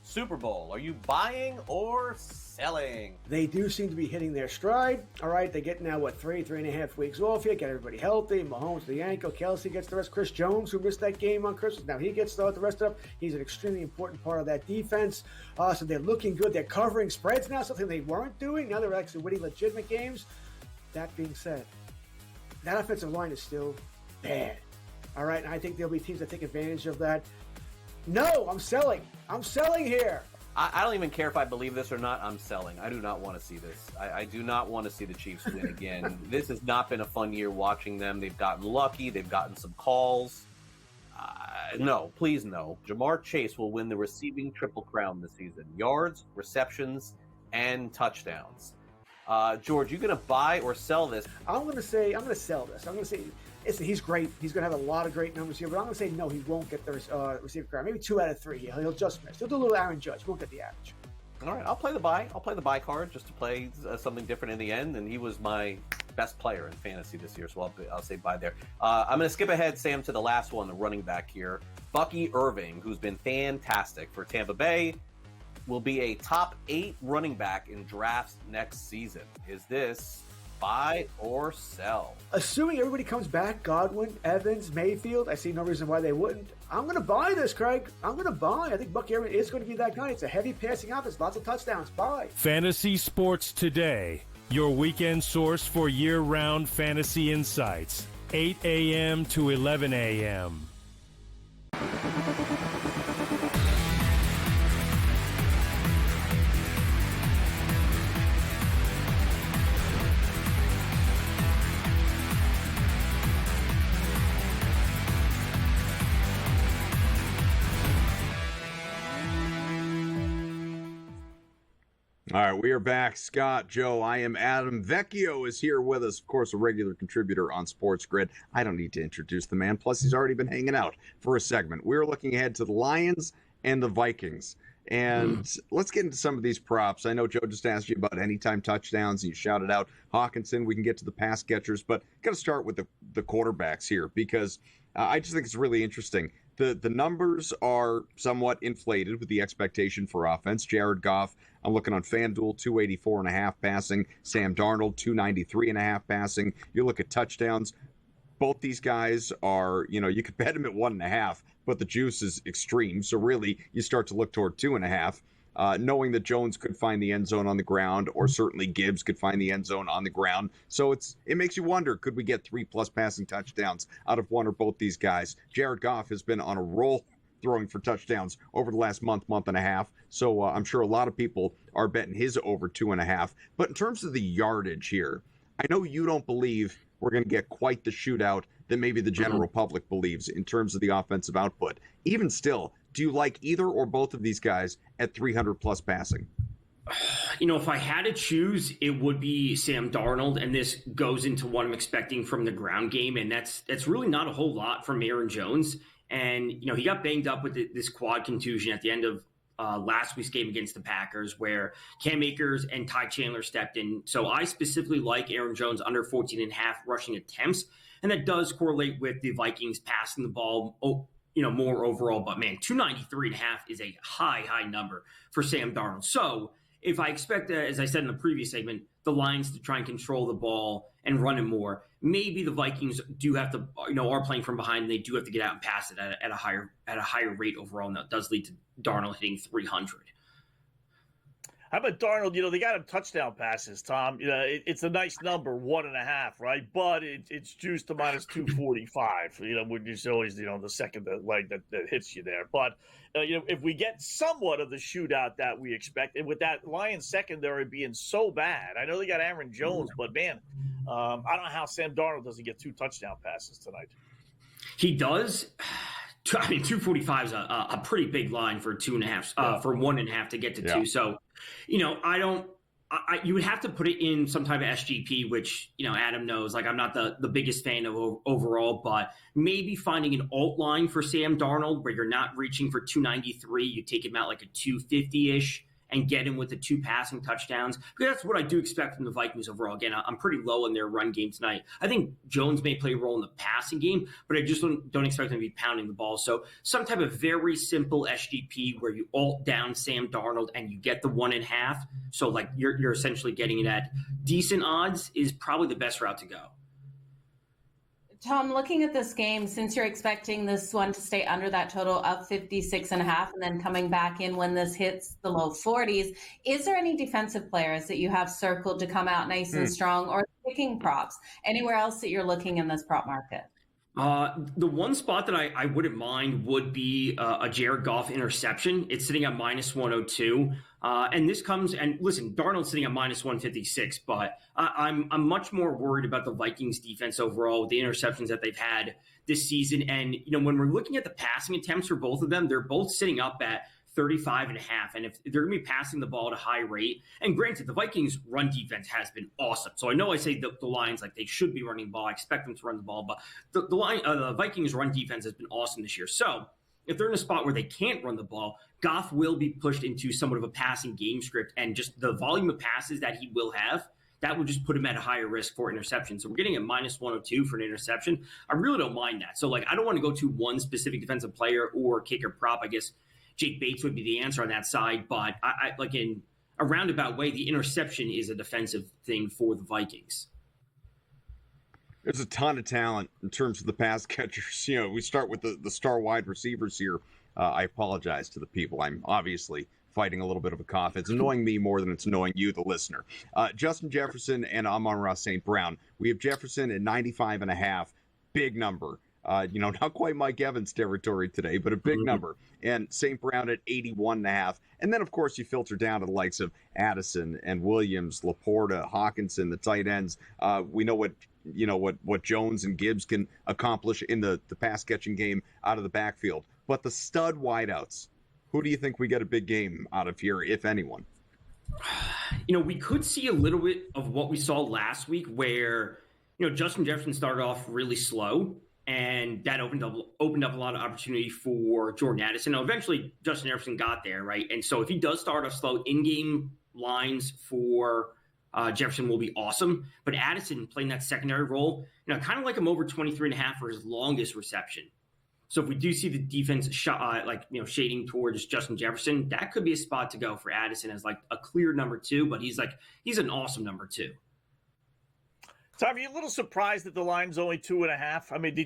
Super Bowl. Are you buying or selling? They do seem to be hitting their stride. All right, they get now, 3.5 weeks off here, get everybody healthy. Mahomes the ankle, Kelsey gets the rest. Chris Jones, who missed that game on Christmas, now he gets the rest of it. He's an extremely important part of that defense. So they're looking good. They're covering spreads now, something they weren't doing. Now they're actually winning legitimate games. That being said, that offensive line is still bad. All right, and I think there'll be teams that take advantage of that. No, I'm selling. I'm selling here. I don't even care if I believe this or not. I'm selling. I do not want to see this. I do not want to see the Chiefs win again. This has not been a fun year watching them. They've gotten lucky. They've gotten some calls. No, please no. Jamar Chase will win the receiving triple crown this season. Yards, receptions, and touchdowns. George, you going to buy or sell this? I'm going to sell this. I'm going to say, listen, he's great. He's going to have a lot of great numbers here, but I'm going to say no, he won't get the receiver crown. Maybe 2 out of 3. He'll just miss. He'll do a little Aaron Judge. He won't get the average. All right, I'll play the buy. I'll play the buy card just to play something different in the end, and he was my best player in fantasy this year, so I'll say buy there. I'm going to skip ahead, Sam, to the last one, the running back here. Bucky Irving, who's been fantastic for Tampa Bay, will be a top 8 running back in drafts next season. Is this buy or sell? Assuming everybody comes back, Godwin, Evans, Mayfield, I see no reason why they wouldn't. I'm going to buy this, Craig. I'm going to buy. I think Bucky Irving is going to be that guy. It's a heavy passing offense, lots of touchdowns. Buy. Fantasy Sports Today, your weekend source for year-round fantasy insights. 8 a.m. to 11 a.m. All right, we are back. Scott, Joe, I am Adam. Vecchio is here with us, of course, a regular contributor on Sports Grid. I don't need to introduce the man, plus he's already been hanging out for a segment. We're looking ahead to the Lions and the Vikings. And let's get into some of these props. I know Joe just asked you about anytime touchdowns, and you shouted out Hawkinson. We can get to the pass catchers, but got to start with the quarterbacks here because I just think it's really interesting. The numbers are somewhat inflated with the expectation for offense. Jared Goff, I'm looking on FanDuel, 284.5 passing. Sam Darnold, 293.5 passing. You look at touchdowns. Both these guys are, you could bet them at 1.5, but the juice is extreme. So really, you start to look toward 2.5. Knowing that Jones could find the end zone on the ground, or certainly Gibbs could find the end zone on the ground. So it makes you wonder, could we get 3+ passing touchdowns out of one or both these guys? Jared Goff has been on a roll throwing for touchdowns over the last month and a half. So I'm sure a lot of people are betting his over 2.5. But in terms of the yardage here, I know you don't believe we're going to get quite the shootout that maybe the general public believes in terms of the offensive output. Even still, do you like either or both of these guys at 300+ passing? If I had to choose, it would be Sam Darnold, and this goes into what I'm expecting from the ground game, and that's really not a whole lot from Aaron Jones. And, he got banged up with this quad contusion at the end of last week's game against the Packers, where Cam Akers and Ty Chandler stepped in. So I specifically like Aaron Jones under 14.5 rushing attempts, and that does correlate with the Vikings passing the ball more overall. But man, 293.5 is a high number for Sam Darnold. So if I expect, as I said in the previous segment, the Lions to try and control the ball and run it more, maybe the Vikings do have to, are playing from behind, and they do have to get out and pass it at a higher rate overall, and that does lead to Darnold hitting 300. How about Darnold? They got him touchdown passes, Tom. It's a nice number, 1.5, right? But it's juiced to minus 245. Which is always the second leg that hits you there. But if we get somewhat of the shootout that we expect, and with that Lions secondary being so bad, I know they got Aaron Jones, but man, I don't know how Sam Darnold doesn't get 2 touchdown passes tonight. He does. 245 is a pretty big line for 2.5, for 1.5 to get to 2. So, you would have to put it in some type of SGP, which, Adam knows, I'm not the biggest fan of overall, but maybe finding an alt line for Sam Darnold where you're not reaching for 293, you take him out like a 250-ish, and get him with the 2 passing touchdowns. Because that's what I do expect from the Vikings overall. Again, I'm pretty low in their run game tonight. I think Jones may play a role in the passing game, but I just don't expect him to be pounding the ball. So some type of very simple SGP where you alt down Sam Darnold and you get the 1.5. So like you're essentially getting it at decent odds is probably the best route to go. Tom, looking at this game, since you're expecting this one to stay under that total of 56.5 and then coming back in when this hits the low 40s, is there any defensive players that you have circled to come out nice and strong, or picking props? Anywhere else that you're looking in this prop market? The one spot that I wouldn't mind would be a Jared Goff interception. It's sitting at -102. And this comes, and listen, Darnold's sitting at -156, but I'm much more worried about the Vikings defense overall with the interceptions that they've had this season. And, when we're looking at the passing attempts for both of them, they're both sitting up at 35.5. And if they're going to be passing the ball at a high rate, and granted, the Vikings run defense has been awesome. So I know I say the Lions, like they should be running the ball. I expect them to run the ball, but the Vikings run defense has been awesome this year. So if they're in a spot where they can't run the ball, Goff will be pushed into somewhat of a passing game script, and just the volume of passes that he will have, that would just put him at a higher risk for interception. So we're getting a -102 for an interception. I really don't mind that. So I don't want to go to one specific defensive player or kicker prop. I guess Jake Bates would be the answer on that side, but I like in a roundabout way, the interception is a defensive thing for the Vikings. There's a ton of talent in terms of the pass catchers. We start with the star wide receivers here. I apologize to the people. I'm obviously fighting a little bit of a cough. It's annoying me more than it's annoying you, the listener. Justin Jefferson and Amon-Ra St. Brown. We have Jefferson at 95.5, big number. Not quite Mike Evans territory today, but a big number. And St. Brown at 81.5. And then, of course, you filter down to the likes of Addison and Williams, Laporta, Hawkinson, the tight ends. We know what Jones and Gibbs can accomplish in the pass catching game out of the backfield. But the stud wideouts, who do you think we get a big game out of here, if anyone? We could see a little bit of what we saw last week where, Justin Jefferson started off really slow, and that opened up a lot of opportunity for Jordan Addison. Now, eventually, Justin Jefferson got there, right? And so if he does start off slow, in-game lines for Jefferson will be awesome. But Addison playing that secondary role, kind of like him over 23.5 for his longest reception. So if we do see the defense shading towards Justin Jefferson, that could be a spot to go for Addison as like a clear number 2, but he's an awesome number 2. Tom, are you a little surprised that the line's only 2.5? I mean,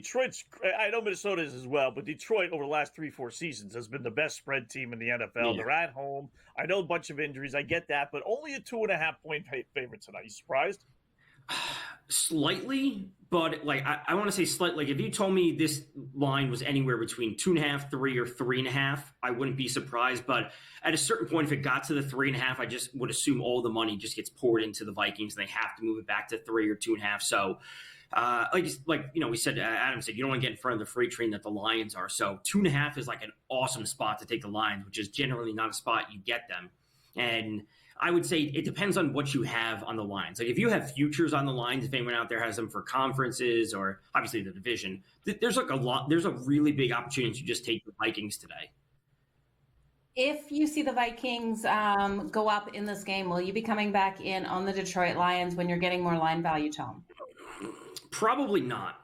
I know Minnesota is as well, but Detroit over the last 3-4 seasons has been the best spread team in the NFL. Yeah. They're at home. I know a bunch of injuries. I get that, but only a 2.5-point favorite tonight. You surprised? Slightly, but I want to say slightly. If you told me this line was anywhere between 2.5, 3, or 3.5, I wouldn't be surprised. But at a certain point, if it got to the 3.5, I just would assume all the money just gets poured into the Vikings, and they have to move it back to 3 or 2.5. So, we said, Adam said, you don't want to get in front of the freight train that the Lions are. So 2.5 is like an awesome spot to take the Lions, which is generally not a spot you get them. And I would say it depends on what you have on the lines. Like if you have futures on the lines, if anyone out there has them for conferences or obviously the division, there's a really big opportunity to just take the Vikings today. If you see the Vikings go up in this game, will you be coming back in on the Detroit Lions when you're getting more line value, Tom? Probably not.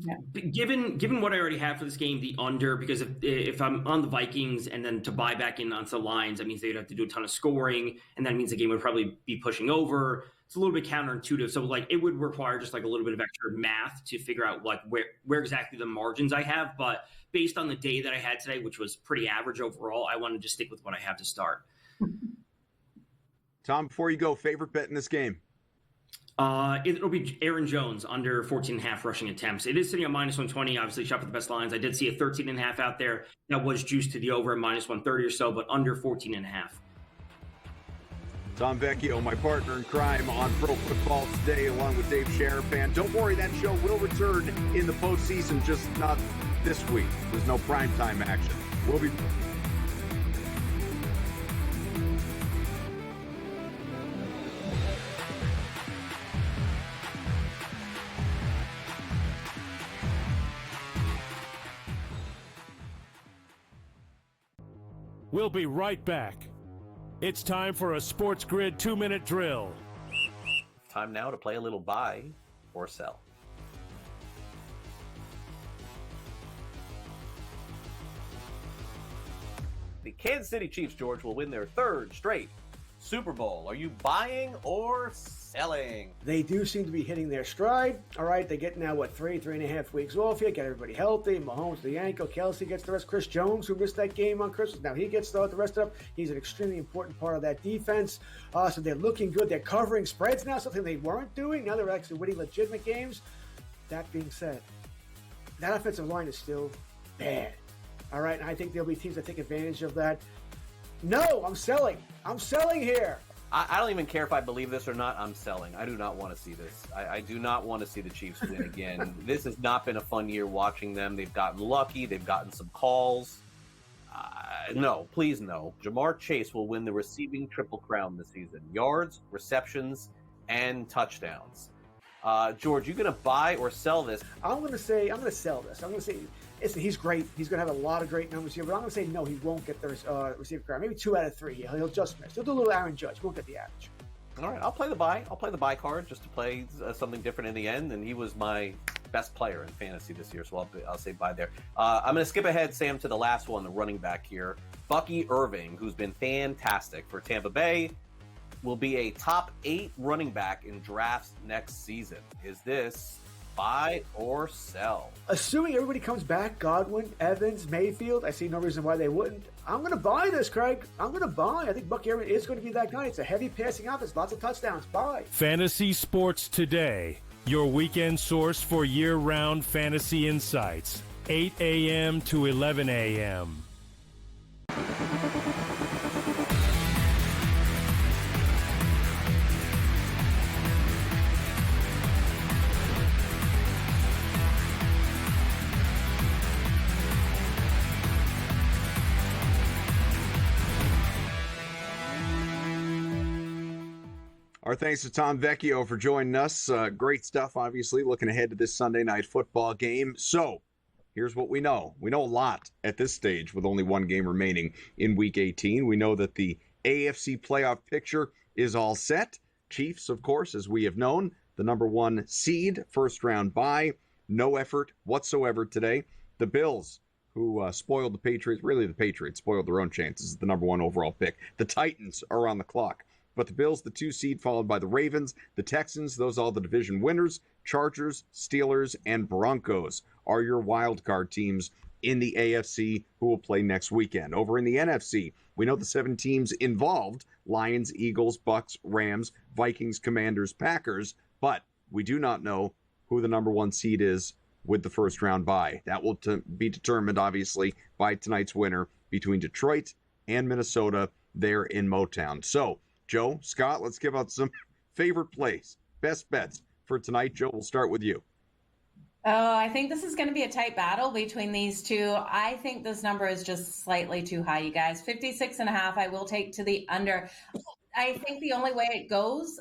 Yeah. Given what I already have for this game, the under, because if I'm on the Vikings and then to buy back in onto the Lions, that means they'd have to do a ton of scoring, and that means the game would probably be pushing over. It's a little bit counterintuitive. So it would require just a little bit of extra math to figure out where exactly the margins I have. But based on the day that I had today, which was pretty average overall, I want to just stick with what I have to start. Tom, before you go, favorite bet in this game? It'll be Aaron Jones under 14.5 rushing attempts. It is sitting at -120. Obviously, shot for the best lines. I did see a 13.5 out there that was juiced to the over at -130 or so, but under 14.5. Tom Vecchio, my partner in crime on Pro Football Today, along with Dave Sharapan. Don't worry, that show will return in the postseason, just not this week. There's no primetime action. We'll be... We'll be right back. It's time for a Sports Grid 2-minute drill. Time now to play a little buy or sell. The Kansas City Chiefs, George, will win their third straight Super Bowl. Are you buying or selling? They do seem to be hitting their stride. All right, they get now, 3.5 weeks off here, get everybody healthy. Mahomes, the ankle. Kelsey gets the rest. Chris Jones, who missed that game on Christmas, now he gets the rest of it. He's an extremely important part of that defense. So they're looking good. They're covering spreads now, something they weren't doing. Now they're actually winning legitimate games. That being said, that offensive line is still bad. All right, and I think there'll be teams that take advantage of that. No, I'm selling. I'm selling here. I don't even care if I believe this or not. I'm selling. I do not want to see this. I do not want to see the Chiefs win again. This has not been a fun year watching them. They've gotten lucky. They've gotten some calls. No, please no. Jamar Chase will win the receiving triple crown this season. Yards, receptions, and touchdowns. George, you going to buy or sell this? I'm going to sell this. I'm going to say, listen, he's great. He's going to have a lot of great numbers here, but I'm going to say no, he won't get the receiver crown. Maybe 2 out of 3. He'll just miss. He'll do a little Aaron Judge. He won't get the average. All right, I'll play the buy. I'll play the buy card just to play something different in the end, and he was my best player in fantasy this year, so I'll say buy there. I'm going to skip ahead, Sam, to the last one, the running back here. Bucky Irving, who's been fantastic for Tampa Bay, will be a top 8 running back in drafts next season. Is this buy or sell? Assuming everybody comes back, Godwin, Evans, Mayfield, I see no reason why they wouldn't. I'm going to buy this, Craig. I'm going to buy. I think Bucky Irving is going to be that guy. It's a heavy passing offense, lots of touchdowns. Buy. Fantasy Sports Today, your weekend source for year-round fantasy insights. 8 a.m. to 11 a.m. Our thanks to Tom Vecchio for joining us. Great stuff, obviously, looking ahead to this Sunday night football game. So, here's what we know. We know a lot at this stage with only one game remaining in Week 18. We know that the AFC playoff picture is all set. Chiefs, of course, as we have known, the number 1 seed, first round bye. No effort whatsoever today. The Bills, who spoiled the Patriots, really the Patriots spoiled their own chances, the number 1 overall pick. The Titans are on the clock. But the Bills, the 2 seed, followed by the Ravens, the Texans, those all the division winners, Chargers, Steelers, and Broncos are your wild card teams in the AFC who will play next weekend. Over in the NFC, we know the 7 teams involved, Lions, Eagles, Bucks, Rams, Vikings, Commanders, Packers, but we do not know who the number 1 seed is with the first round bye. That will be determined, obviously, by tonight's winner between Detroit and Minnesota there in Motown. So, Joe, Scott, let's give out some favorite plays, best bets for tonight. Joe, we'll start with you. Oh, I think this is going to be a tight battle between these two. I think this number is just slightly too high, you guys. 56.5, I will take to the under. I think the only way it goes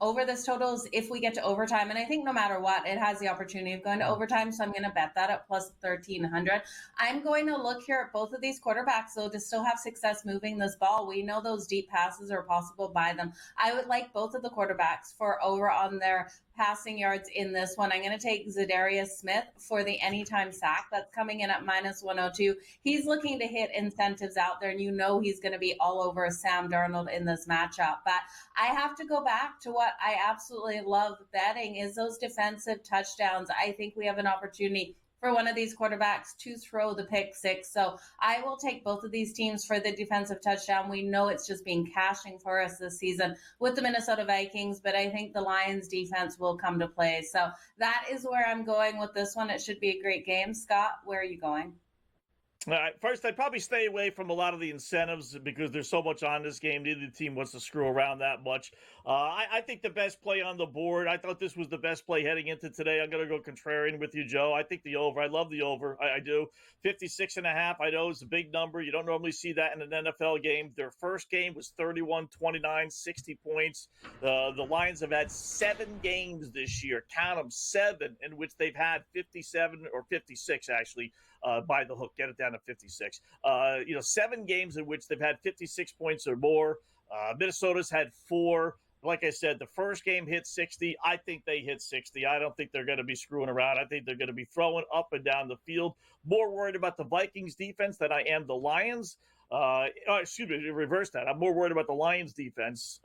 over this total is if we get to overtime. And I think no matter what, it has the opportunity of going to overtime. So I'm going to bet that at plus 1,300. I'm going to look here at both of these quarterbacks, though, to still have success moving this ball. We know those deep passes are possible by them. I would like both of the quarterbacks for over on their passing yards in this one. I'm going to take Zadarius Smith for the anytime sack. That's coming in at minus 102. He's looking to hit incentives out there, and you know he's going to be all over Sam Darnold in this matchup. But I have to go back to what I absolutely love betting is those defensive touchdowns. I think we have an opportunity for one of these quarterbacks to throw the pick 6. So I will take both of these teams for the defensive touchdown. We know it's just been cashing for us this season with the Minnesota Vikings, but I think the Lions defense will come to play. So that is where I'm going with this one. It should be a great game. Scott, where are you going? All right, first, I'd probably stay away from a lot of the incentives because there's so much on this game. Neither team wants to screw around that much. I think the best play on the board, I thought this was the best play heading into today. I'm going to go contrarian with you, Joe. I think the over. I love the over. I do. 56.5, I know it's a big number. You don't normally see that in an NFL game. Their first game was 31-29, 60 points. The Lions have had 7 games this year. Count them, 7, in which they've had 57 or 56, actually. by the hook, get it down to 56. 7 games in which they've had 56 points or more. Minnesota's had 4. Like I said, the first game hit 60. I think they hit 60. I don't think they're going to be screwing around. I think they're going to be throwing up and down the field. More worried about the Vikings defense than I am the Lions. Reverse that. I'm more worried about the Lions defense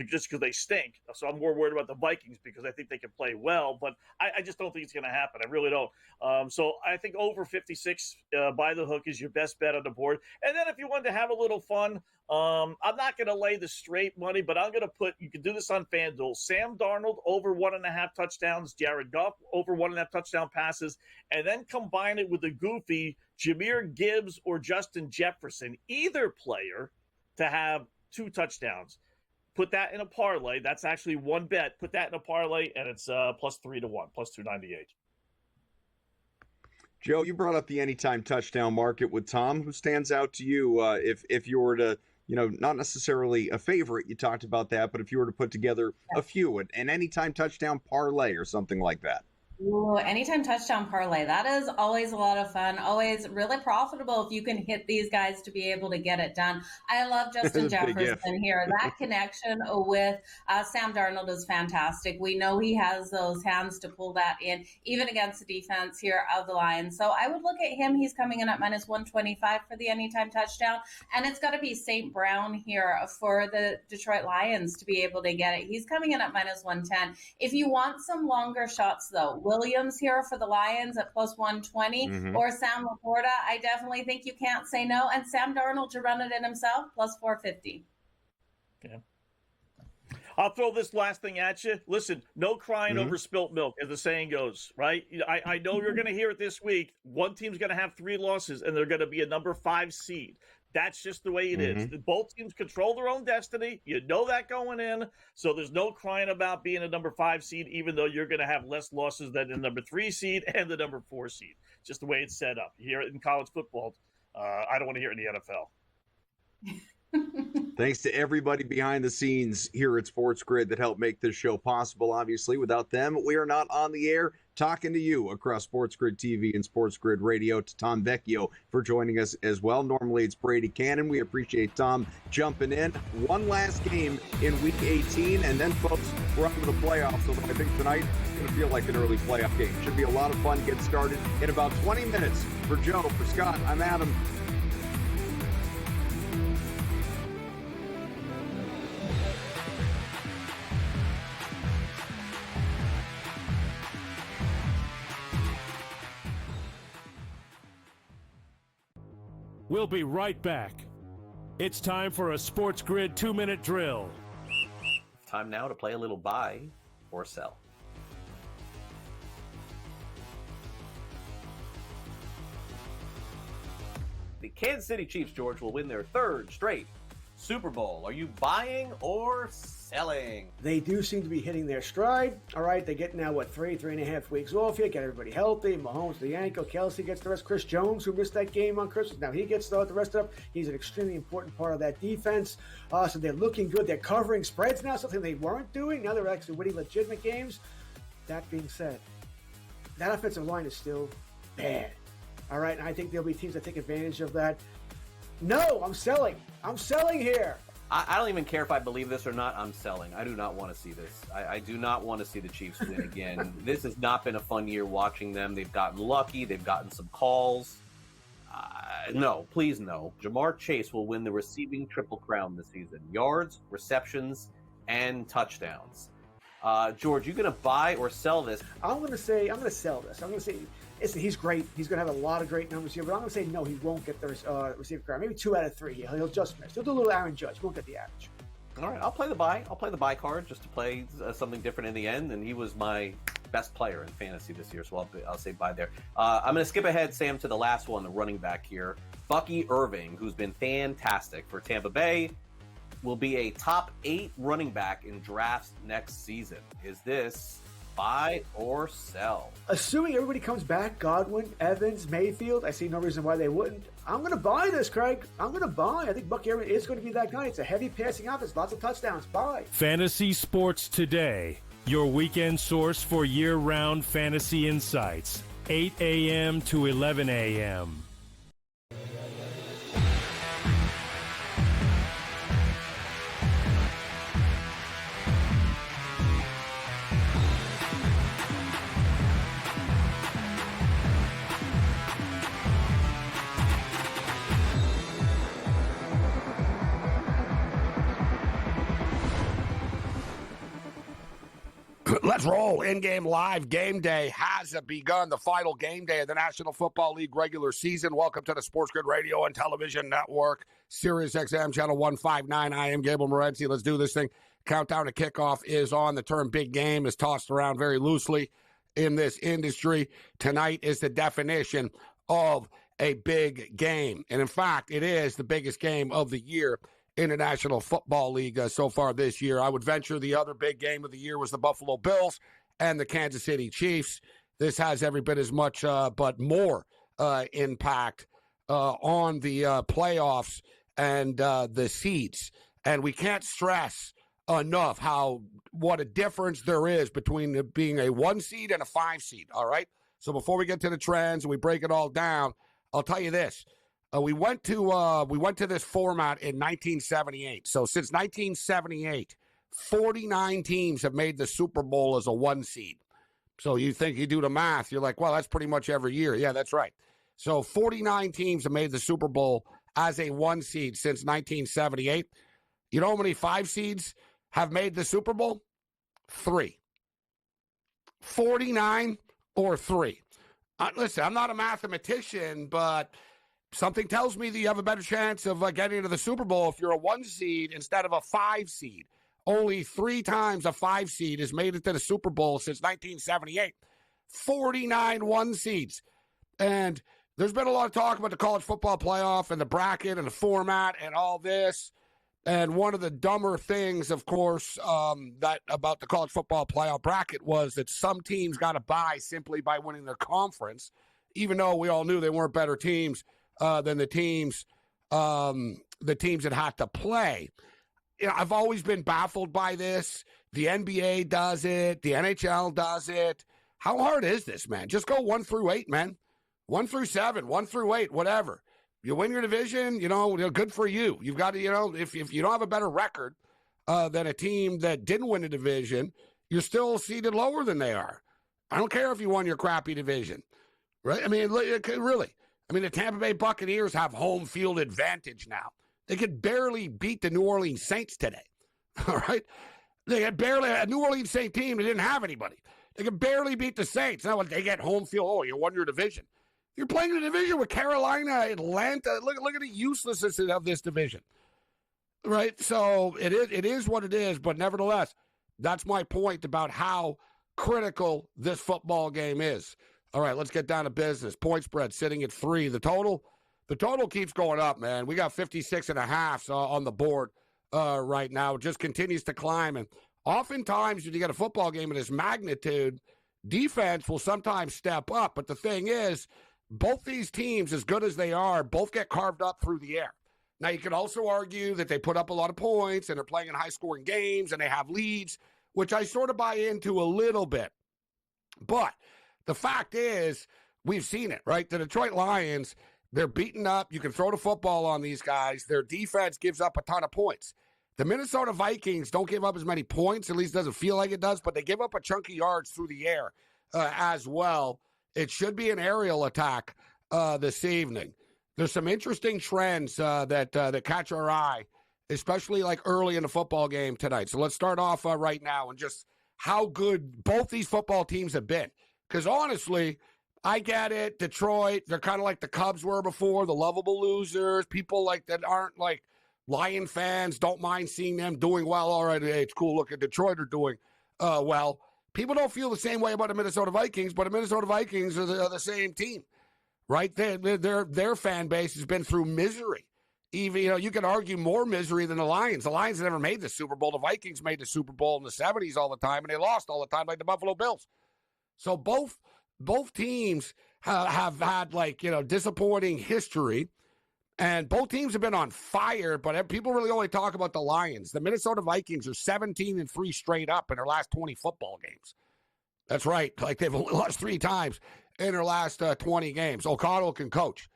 just because they stink. So I'm more worried about the Vikings because I think they can play well, but I just don't think it's going to happen. I really don't. So I think over 56 by the hook is your best bet on the board. And then if you wanted to have a little fun, I'm not going to lay the straight money, but I'm going to put, you can do this on FanDuel, Sam Darnold over 1.5 touchdowns, Jared Goff over 1.5 touchdown passes, and then combine it with a goofy Jahmyr Gibbs or Justin Jefferson, either player to have 2 touchdowns. Put that in a parlay. That's actually one bet. Put that in a parlay, and it's plus 3-1, plus 298. Joe, you brought up the anytime touchdown market with Tom. Who stands out to you if you were to, not necessarily a favorite, you talked about that, but if you were to put together a few, an anytime touchdown parlay or something like that? Ooh, anytime touchdown parlay. That is always a lot of fun, always really profitable if you can hit these guys to be able to get it done. I love Justin Jefferson here. That connection with Sam Darnold is fantastic. We know he has those hands to pull that in, even against the defense here of the Lions. So I would look at him. He's coming in at minus 125 for the anytime touchdown. And it's got to be St. Brown here for the Detroit Lions to be able to get it. He's coming in at minus 110. If you want some longer shots, though, Williams here for the Lions at plus 120 or Sam Laporta, I definitely think you can't say no. And Sam Darnold to run it in himself, plus 450. Yeah. I'll throw this last thing at you. Listen, no crying over spilt milk, as the saying goes, right? I know you're going to hear it this week. One team's going to have 3 losses, and they're going to be a number 5 seed. That's just the way it is. Both teams control their own destiny. You know that going in. So there's no crying about being a number 5 seed, even though you're going to have less losses than the number 3 seed and the number 4 seed. Just the way it's set up. You hear it in college football. I don't want to hear it in the NFL. Thanks to everybody behind the scenes here at Sports Grid that helped make this show possible. Obviously, without them, we are not on the air talking to you across Sports Grid TV and Sports Grid Radio. To Tom Vecchio for joining us as well. Normally, it's Brady Cannon. We appreciate Tom jumping in. One last game in Week 18, and then, folks, we're up to the playoffs. So I think tonight is going to feel like an early playoff game. Should be a lot of fun. Get started in about 20 minutes. For Joe, for Scott, I'm Adam. We'll be right back. It's time for a Sports Grid 2-minute drill. Time now to play a little buy or sell. The Kansas City Chiefs, George, will win their 3rd straight Super Bowl. Are you buying or selling? They do seem to be hitting their stride. All right, they get now, 3.5 weeks off here, get everybody healthy. Mahomes the ankle, Kelsey gets the rest. Chris Jones, who missed that game on Christmas, now he gets the rest of it. He's an extremely important part of that defense. So they're looking good. They're covering spreads now, something they weren't doing. Now they're actually winning legitimate games. That being said, that offensive line is still bad. All right, and I think there'll be teams that take advantage of that. No, I'm selling. I'm selling here. I don't even care if I believe this or not. I'm selling. I do not want to see this. I do not want to see the Chiefs win again. This has not been a fun year watching them. They've gotten lucky. They've gotten some calls. No, please no. Jamar Chase will win the receiving triple crown this season. Yards, receptions, and touchdowns. George, you going to buy or sell this? I'm going to sell this. I'm going to say, listen, he's great. He's going to have a lot of great numbers here, but I'm going to say no, he won't get the receiver crown. Maybe 2 out of 3 here. He'll just miss. He'll do a little Aaron Judge. He won't get the average. All right, I'll play the buy. I'll play the buy card just to play something different in the end, and he was my best player in fantasy this year, so I'll say buy there. I'm going to skip ahead, Sam, to the last one, the running back here. Bucky Irving, who's been fantastic for Tampa Bay, will be a top 8 running back in drafts next season. Is this buy or sell? Assuming everybody comes back, Godwin, Evans, Mayfield, I see no reason why they wouldn't. I'm going to buy this, Craig. I'm going to buy. I think Bucky Irving is going to be that guy. It's a heavy passing offense, lots of touchdowns. Buy. Fantasy Sports Today, your weekend source for year-round fantasy insights. 8 a.m. to 11 a.m. Let's roll. In-game live game day has begun. The final game day of the National Football League regular season. Welcome to the Sports Grid Radio and Television Network, Sirius XM Channel 159. I am Gable Morency. Let's do this thing. Countdown to kickoff is on. The term big game is tossed around very loosely in this industry. Tonight is the definition of a big game. And in fact, it is the biggest game of the year in the National Football League so far this year. I would venture the other big game of the year was the Buffalo Bills and the Kansas City Chiefs. This has every bit as much, but more impact on the playoffs and the seeds. And we can't stress enough what a difference there is between being a 1 seed and a 5 seed, all right? So before we get to the trends and we break it all down, I'll tell you this. We went to this format in 1978. So since 1978, 49 teams have made the Super Bowl as a 1 seed. So you think you do the math, you're like, well, that's pretty much every year. Yeah, that's right. So 49 teams have made the Super Bowl as a 1 seed since 1978. You know how many 5 seeds have made the Super Bowl? 3. 49 or 3. Listen, I'm not a mathematician, but something tells me that you have a better chance of getting into the Super Bowl if you're a 1 seed instead of a 5 seed. Only 3 times a 5 seed has made it to the Super Bowl since 1978. 49 1 seeds. And there's been a lot of talk about the college football playoff and the bracket and the format and all this. And one of the dumber things, of course, that about the college football playoff bracket was that some teams got a bye simply by winning their conference, even though we all knew they weren't better teams than the teams that had to play. You know, I've always been baffled by this. The NBA does it. The NHL does it. How hard is this, man? Just go 1 through 8, man. 1 through 7, 1 through 8, whatever. You win your division, good for you. You've got to, if you don't have a better record than a team that didn't win a division, you're still seated lower than they are. I don't care if you won your crappy division, right? I mean, really. I mean, the Tampa Bay Buccaneers have home field advantage now. They could barely beat the New Orleans Saints today, all right? They had barely a New Orleans Saints team that didn't have anybody. They could barely beat the Saints. Now they get home field. Oh, you won your division. You're playing the division with Carolina, Atlanta. Look at the uselessness of this division, right? So it is what it is, but nevertheless, that's my point about how critical this football game is. All right, let's get down to business. Point spread sitting at 3. The total keeps going up, man. We got 56.5 on the board right now. It just continues to climb. And oftentimes when you get a football game of this magnitude, defense will sometimes step up. But the thing is, both these teams, as good as they are, both get carved up through the air. Now, you can also argue that they put up a lot of points and they're playing in high-scoring games and they have leads, which I sort of buy into a little bit. But the fact is, we've seen it, right? The Detroit Lions, they're beaten up. You can throw the football on these guys. Their defense gives up a ton of points. The Minnesota Vikings don't give up as many points, at least doesn't feel like it does, but they give up a chunk of yards through the air as well. It should be an aerial attack this evening. There's some interesting trends that catch our eye, especially like early in the football game tonight. So let's start off right now and just how good both these football teams have been. Because honestly, I get it. Detroit, they're kind of like the Cubs were before, the lovable losers. People like that aren't like Lion fans don't mind seeing them doing well. All right, hey, it's cool. Look at Detroit are doing well. People don't feel the same way about the Minnesota Vikings, but the Minnesota Vikings are the same team, right? Their fan base has been through misery. Even, you can argue more misery than the Lions. The Lions never made the Super Bowl. The Vikings made the Super Bowl in the 70s all the time, and they lost all the time like the Buffalo Bills. So both teams have had, disappointing history, and both teams have been on fire, but people really only talk about the Lions. The Minnesota Vikings are 17-3 straight up in their last 20 football games. That's right. Like, they've only lost 3 times in their last 20 games. O'Connell can coach.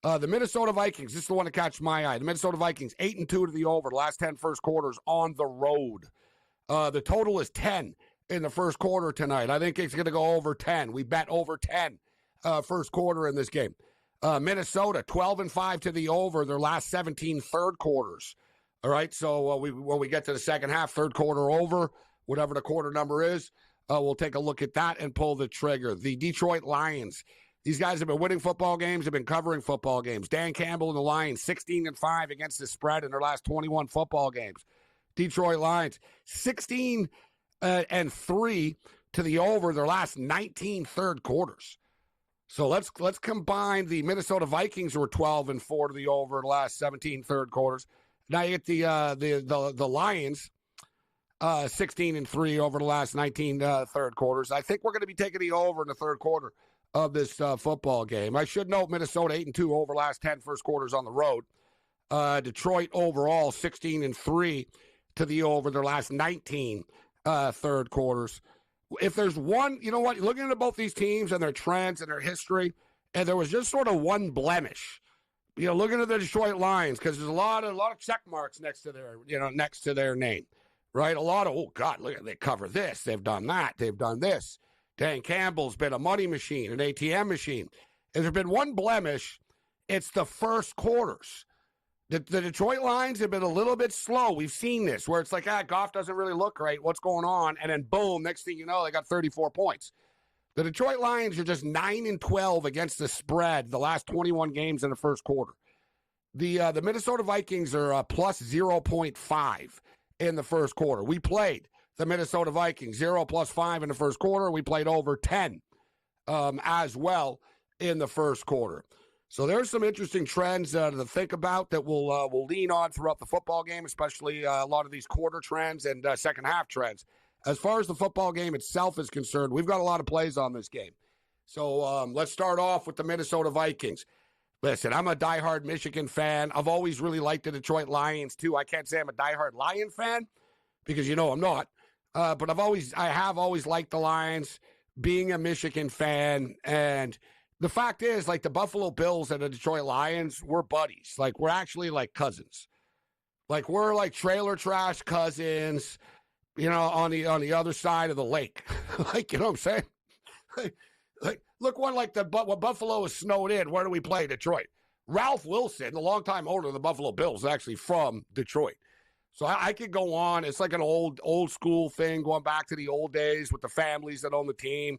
The Minnesota Vikings, this is the one that catches my eye. The Minnesota Vikings, 8-2 to the over the last 10 first quarters on the road. The total is 10 in the first quarter tonight. I think it's going to go over 10. We bet over 10 first quarter in this game. Minnesota, 12-5 to the over their last 17 third quarters. All right, so when we get to the second half, third quarter over, whatever the quarter number is, we'll take a look at that and pull the trigger. The Detroit Lions, these guys have been winning football games, have been covering football games. Dan Campbell and the Lions, 16-5 against the spread in their last 21 football games. Detroit Lions, 16-3 to the over their last 19 third quarters. So let's combine the Minnesota Vikings, who are 12-4 to the over the last 17 third quarters. Now you get the Lions, 16-3 over the last 19 third quarters. I think we're going to be taking the over in the third quarter of this football game. I should note Minnesota 8-2 over the last 10 first quarters on the road. Detroit overall 16-3 to the over their last 19 third quarters. If there's one, you know what, looking at both these teams and their trends and their history, and there was just sort of one blemish, looking at the Detroit Lions, because there's a lot of check marks next to their name, right? A lot of, oh God, look, they cover this, they've done that, they've done this. Dan Campbell's been a money machine, an ATM machine. If there's been one blemish, it's the first quarters. The Detroit Lions have been a little bit slow. We've seen this, where it's like, Goff doesn't really look right. What's going on? And then boom, next thing you know, they got 34 points. The Detroit Lions are just 9-12 against the spread the last 21 games in the first quarter. The Minnesota Vikings are plus 0.5 in the first quarter. We played the Minnesota Vikings 0 plus 5 in the first quarter. We played over 10 as well in the first quarter. So there's some interesting trends to think about that we'll lean on throughout the football game, especially a lot of these quarter trends and second half trends. As far as the football game itself is concerned, we've got a lot of plays on this game. So let's start off with the Minnesota Vikings. Listen, I'm a diehard Michigan fan. I've always really liked the Detroit Lions, too. I can't say I'm a diehard Lion fan because, I'm not. But I have always liked the Lions, being a Michigan fan. And the fact is, like, the Buffalo Bills and the Detroit Lions, we're buddies. Like, we're actually like cousins. Like, we're like trailer trash cousins, on the other side of the lake. Like, you know what I'm saying? Like look, what Buffalo is snowed in. Where do we play? Detroit. Ralph Wilson, the longtime owner of the Buffalo Bills, is actually from Detroit. So I could go on. It's like an old school thing, going back to the old days with the families that own the team.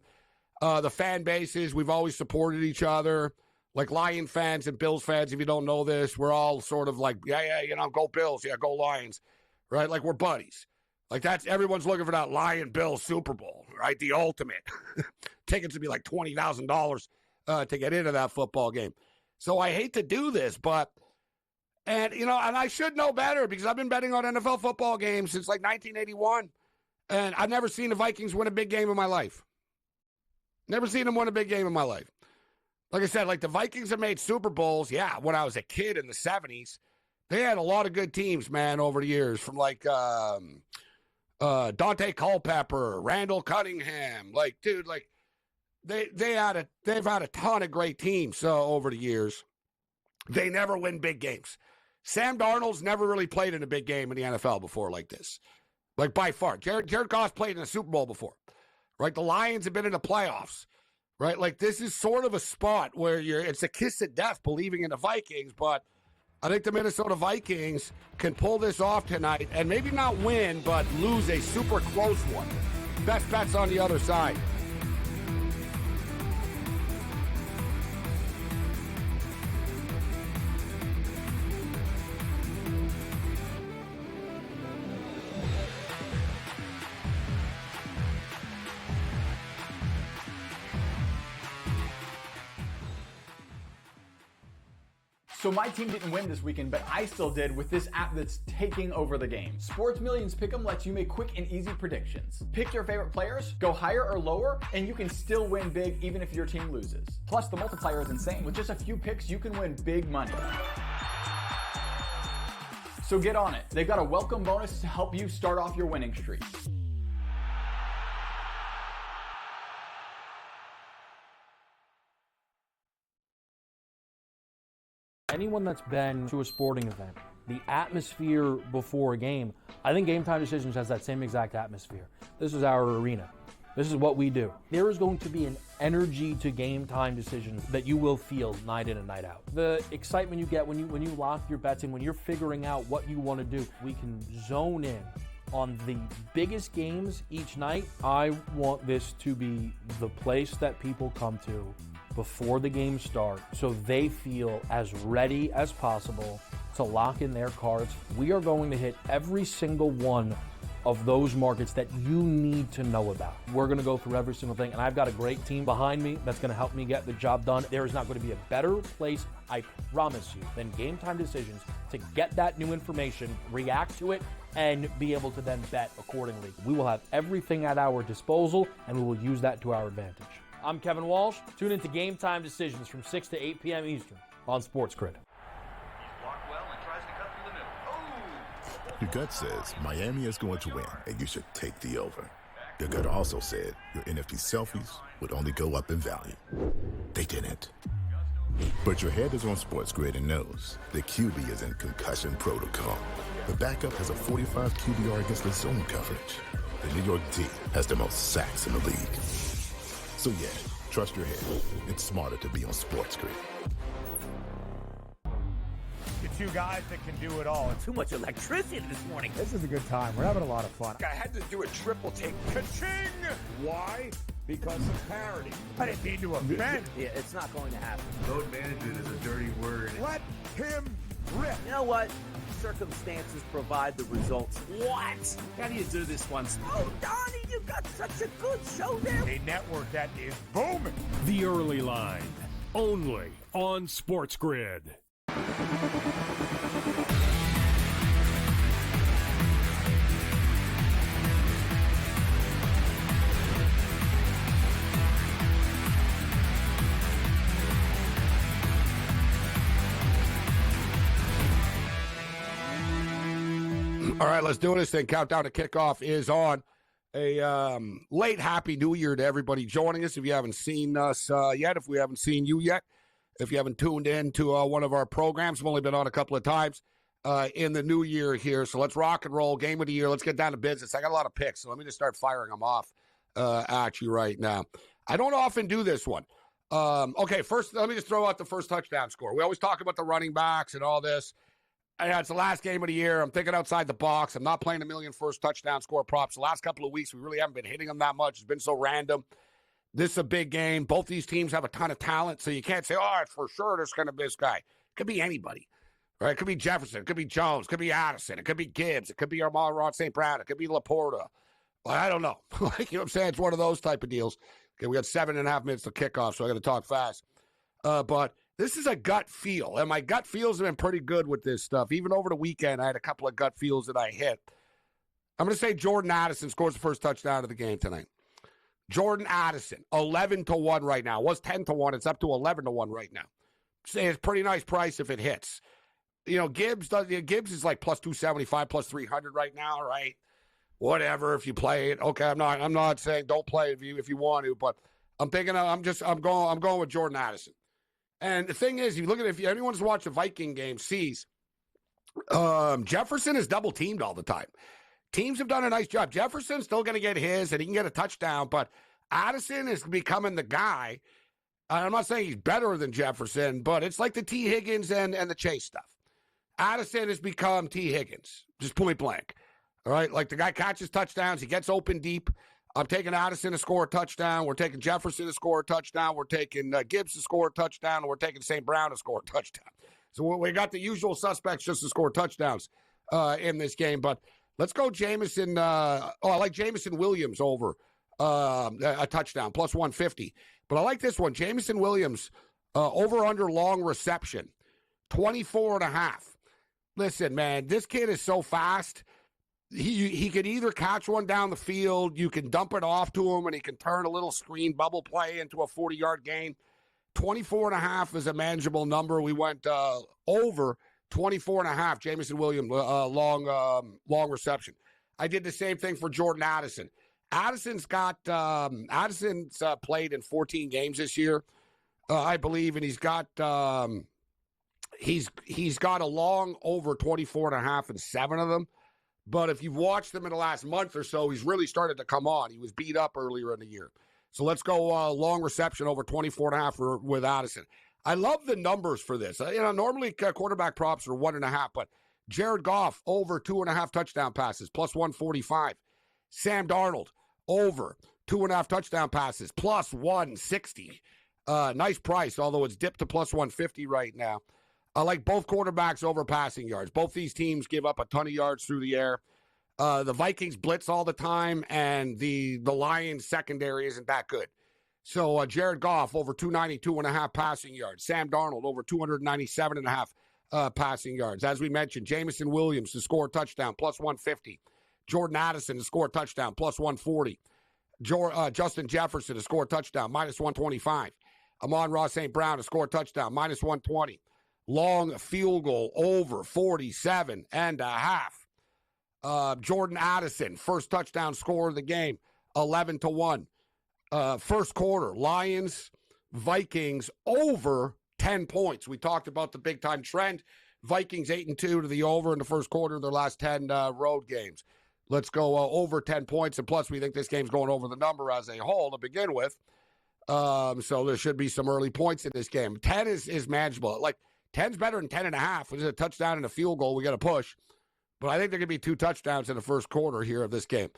The fan bases, we've always supported each other. Like Lion fans and Bills fans, if you don't know this, we're all sort of like, go Bills, go Lions, right? Like, we're buddies. Like, everyone's looking for that Lion Bills Super Bowl, right? The ultimate. Tickets would be like $20,000 to get into that football game. So I hate to do this, and I should know better because I've been betting on NFL football games since like 1981, and I've never seen the Vikings win a big game in my life. Never seen them win a big game in my life. Like I said, like, the Vikings have made Super Bowls, when I was a kid in the 70s. They had a lot of good teams, man, over the years, from like Dante Culpepper, Randall Cunningham. Like, dude, like, they've had a ton of great teams over the years. They never win big games. Sam Darnold's never really played in a big game in the NFL before like this. Like, by far. Jared Goff played in a Super Bowl before. Right? The Lions have been in the playoffs. Right? Like, this is sort of a spot where it's a kiss of death believing in the Vikings, but I think the Minnesota Vikings can pull this off tonight and maybe not win, but lose a super close one. Best bets on the other side. So my team didn't win this weekend, but I still did with this app that's taking over the game. Sports Millions Pick'em lets you make quick and easy predictions. Pick your favorite players, go higher or lower, and you can still win big even if your team loses. Plus, the multiplier is insane. With just a few picks, you can win big money. So get on it. They've got a welcome bonus to help you start off your winning streak. Anyone that's been to a sporting event, the atmosphere before a game, I think Game Time Decisions has that same exact atmosphere. This is our arena. This is what we do. There is going to be an energy to Game Time Decisions that you will feel night in and night out. The excitement you get when you lock your bets in, when you're figuring out what you want to do, we can zone in on the biggest games each night. I want this to be the place that people come to before the games start so they feel as ready as possible to lock in their cards. We are going to hit every single one of those markets that you need to know about. We're going to go through every single thing, and I've got a great team behind me that's going to help me get the job done. There is not going to be a better place, I promise you, than Game Time Decisions to get that new information, react to it, and be able to then bet accordingly. We will have everything at our disposal, and we will use that to our advantage. I'm Kevin Walsh. Tune into Game Time Decisions from 6 to 8 p.m. Eastern on Sports Grid. Your gut says Miami is going to win, and you should take the over. Your gut also said your NFT selfies would only go up in value. They didn't. But your head is on Sports Grid and knows the QB is in concussion protocol. The backup has a 45 QBR against the zone coverage. The New York D has the most sacks in the league. So yeah, trust your head. It's smarter to be on Sports Grid. The two guys that can do it all. Too much electricity this morning. This is a good time. We're having a lot of fun. I had to do a triple take. Ka-ching! Why? Because of parity. I didn't mean to offend. Yeah, it's not going to happen. Load management is a dirty word. Let him rip. You know what? Circumstances provide the results. What? How do you do this once? Oh, Donnie, you got such a good show there. A network that is booming. The Early Line, only on Sports Grid. All right, let's do this thing. Countdown to kickoff is on. A late Happy New Year to everybody joining us. If you haven't seen us yet, if we haven't seen you yet, if you haven't tuned in to one of our programs, we've only been on a couple of times in the new year here. So let's rock and roll. Game of the year. Let's get down to business. I got a lot of picks, so let me just start firing them off at you right now. I don't often do this one. Okay, first, let me just throw out the first touchdown score. We always talk about the running backs and all this. It's the last game of the year. I'm thinking outside the box. I'm not playing a million first touchdown score props. The last couple of weeks, we really haven't been hitting them that much. It's been so random. This is a big game. Both these teams have a ton of talent, so you can't say, oh, for sure there's going to be this guy. It could be anybody, right? It could be Jefferson. It could be Jones. It could be Addison. It could be Gibbs. It could be Amon-Ra St. Brown. It could be Laporta. Well, I don't know. You know what I'm saying? It's one of those type of deals. Okay, we got 7.5 minutes to kick off, so I got to talk fast. But this is a gut feel, and my gut feels have been pretty good with this stuff. Even over the weekend, I had a couple of gut feels that I hit. I'm going to say Jordan Addison scores the first touchdown of the game tonight. Jordan Addison, 11-1 right now. It was 10-1. It's up to 11-1 right now. Say it's a pretty nice price if it hits. You know, Gibbs is like plus 275, plus 300 right now, right? Whatever, if you play it. Okay, I'm not saying don't play it if you want to, but I'm going with Jordan Addison. And the thing is, you look at it, if anyone's watched the Viking game, sees Jefferson is double teamed all the time. Teams have done a nice job. Jefferson's still going to get his, and he can get a touchdown, but Addison is becoming the guy. I'm not saying he's better than Jefferson, but it's like the T. Higgins and the Chase stuff. Addison has become T. Higgins, just point blank. All right, like the guy catches touchdowns, he gets open deep. I'm taking Addison to score a touchdown. We're taking Jefferson to score a touchdown. We're taking Gibbs to score a touchdown. And we're taking St. Brown to score a touchdown. So we got the usual suspects just to score touchdowns in this game. But let's go Jamison. I like Jamison Williams over a touchdown, plus 150. But I like this one. Jamison Williams over under long reception, 24.5. Listen, man, this kid is so fast. He could either catch one down the field, you can dump it off to him, and he can turn a little screen bubble play into a 40-yard gain. 24.5 is a manageable number. We went over 24.5. Jamison Williams, long reception. I did the same thing for Jordan Addison. Addison's played in 14 games this year, I believe, and he's got he's got a long over 24.5 and 7 of them. But if you've watched him in the last month or so, he's really started to come on. He was beat up earlier in the year. So let's go long reception over 24.5 with Addison. I love the numbers for this. Normally quarterback props are 1.5, but Jared Goff over 2.5 touchdown passes, plus 145. Sam Darnold over 2.5 touchdown passes, plus 160. Nice price, although it's dipped to plus 150 right now. I like both quarterbacks over passing yards. Both these teams give up a ton of yards through the air. The Vikings blitz all the time, and the Lions secondary isn't that good. So Jared Goff over 292.5 passing yards. Sam Darnold over 297.5 passing yards. As we mentioned, Jamison Williams to score a touchdown, plus 150. Jordan Addison to score a touchdown, plus 140. Justin Jefferson to score a touchdown, minus 125. Amon-Ra St. Brown to score a touchdown, minus 120. Long field goal over 47.5. Jordan Addison, first touchdown scorer of the game, 11-1. First quarter, Lions, Vikings over 10 points. We talked about the big time trend. Vikings 8-2 to the over in the first quarter of their last 10 road games. Let's go over 10 points, and plus we think this game's going over the number as a whole to begin with. So there should be some early points in this game. 10 is manageable. Like 10's better than 10.5. There's a touchdown and a field goal. We got to push. But I think there could be 2 touchdowns in the first quarter here of this game.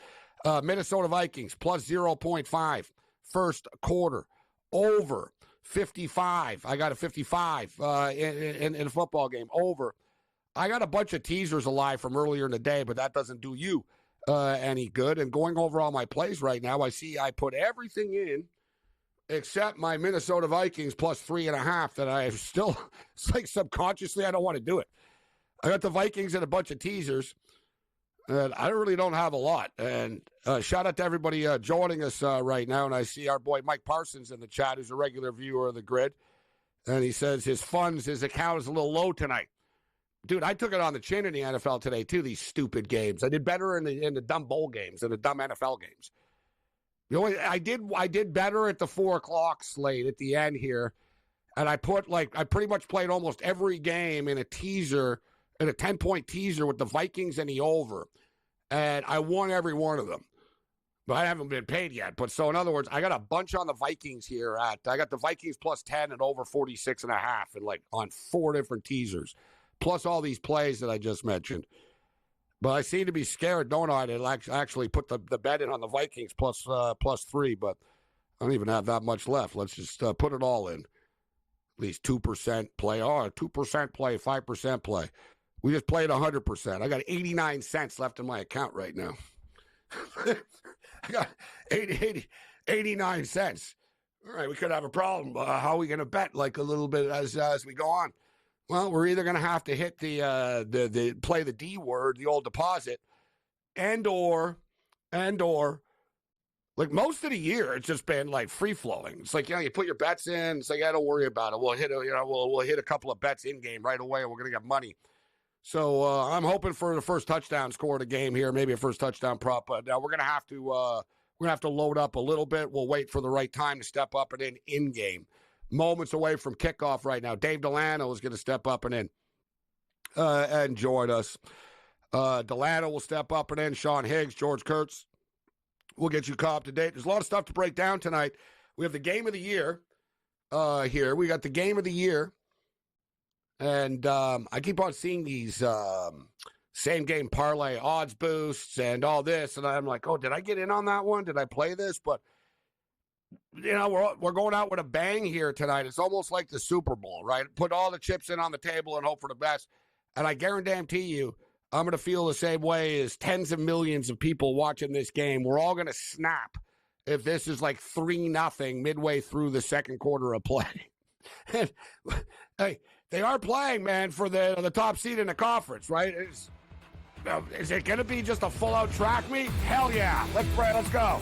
Minnesota Vikings plus 0.5 first quarter over 55. I got a 55 in a football game over. I got a bunch of teasers alive from earlier in the day, but that doesn't do you any good. And going over all my plays right now, I see I put everything in except my Minnesota Vikings plus 3.5 that I still, it's like subconsciously I don't want to do it. I got the Vikings and a bunch of teasers, and I really don't have a lot. And shout out to everybody joining us right now. And I see our boy Mike Parsons in the chat, who's a regular viewer of the grid. And he says his account is a little low tonight. Dude, I took it on the chin in the NFL today, too, these stupid games. I did better in the dumb bowl games than the dumb NFL games. You know, I did better at the 4 o'clock slate at the end here. And I pretty much played almost every game in a teaser, in a 10-point teaser with the Vikings and the over. And I won every one of them. But I haven't been paid yet. But so in other words, I got a bunch on the Vikings here I got the Vikings plus 10 and over 46.5 and like on 4 different teasers. Plus all these plays that I just mentioned. But I seem to be scared, don't I, to actually put the bet in on the Vikings plus 3, but I don't even have that much left. Let's just put it all in. At least 2% play. Oh, 2% play, 5% play. We just played 100%. I got 89 cents left in my account right now. I got 89 cents. All right, we could have a problem. How are we going to bet like a little bit as we go on? Well, we're either going to have to hit the play the D word, the old deposit, and or like most of the year, it's just been like free flowing. It's like, you put your bets in. It's like, don't worry about it. We'll hit we'll hit a couple of bets in game right away, and we're going to get money. So I'm hoping for the first touchdown score of the game here, maybe a first touchdown prop. But now we're going to have to load up a little bit. We'll wait for the right time to step up and in game. Moments away from kickoff right now. Dave Delano is going to step up and in and join us. Delano will step up and in. Sean Higgs, George Kurtz. We'll get you caught up to date. There's a lot of stuff to break down tonight. We have the game of the year here. We got the game of the year. And I keep on seeing these same game parlay odds boosts and all this. And I'm like, oh, did I get in on that one? Did I play this? But we're going out with a bang here tonight. It's almost like the Super Bowl, right? Put all the chips in on the table and hope for the best. And I guarantee you, I'm going to feel the same way as tens of millions of people watching this game. We're all going to snap if this is like 3-0 midway through the second quarter of play. And, hey, they are playing, man, for the top seed in the conference, right? Is it going to be just a full-out track meet? Hell yeah. Let's go.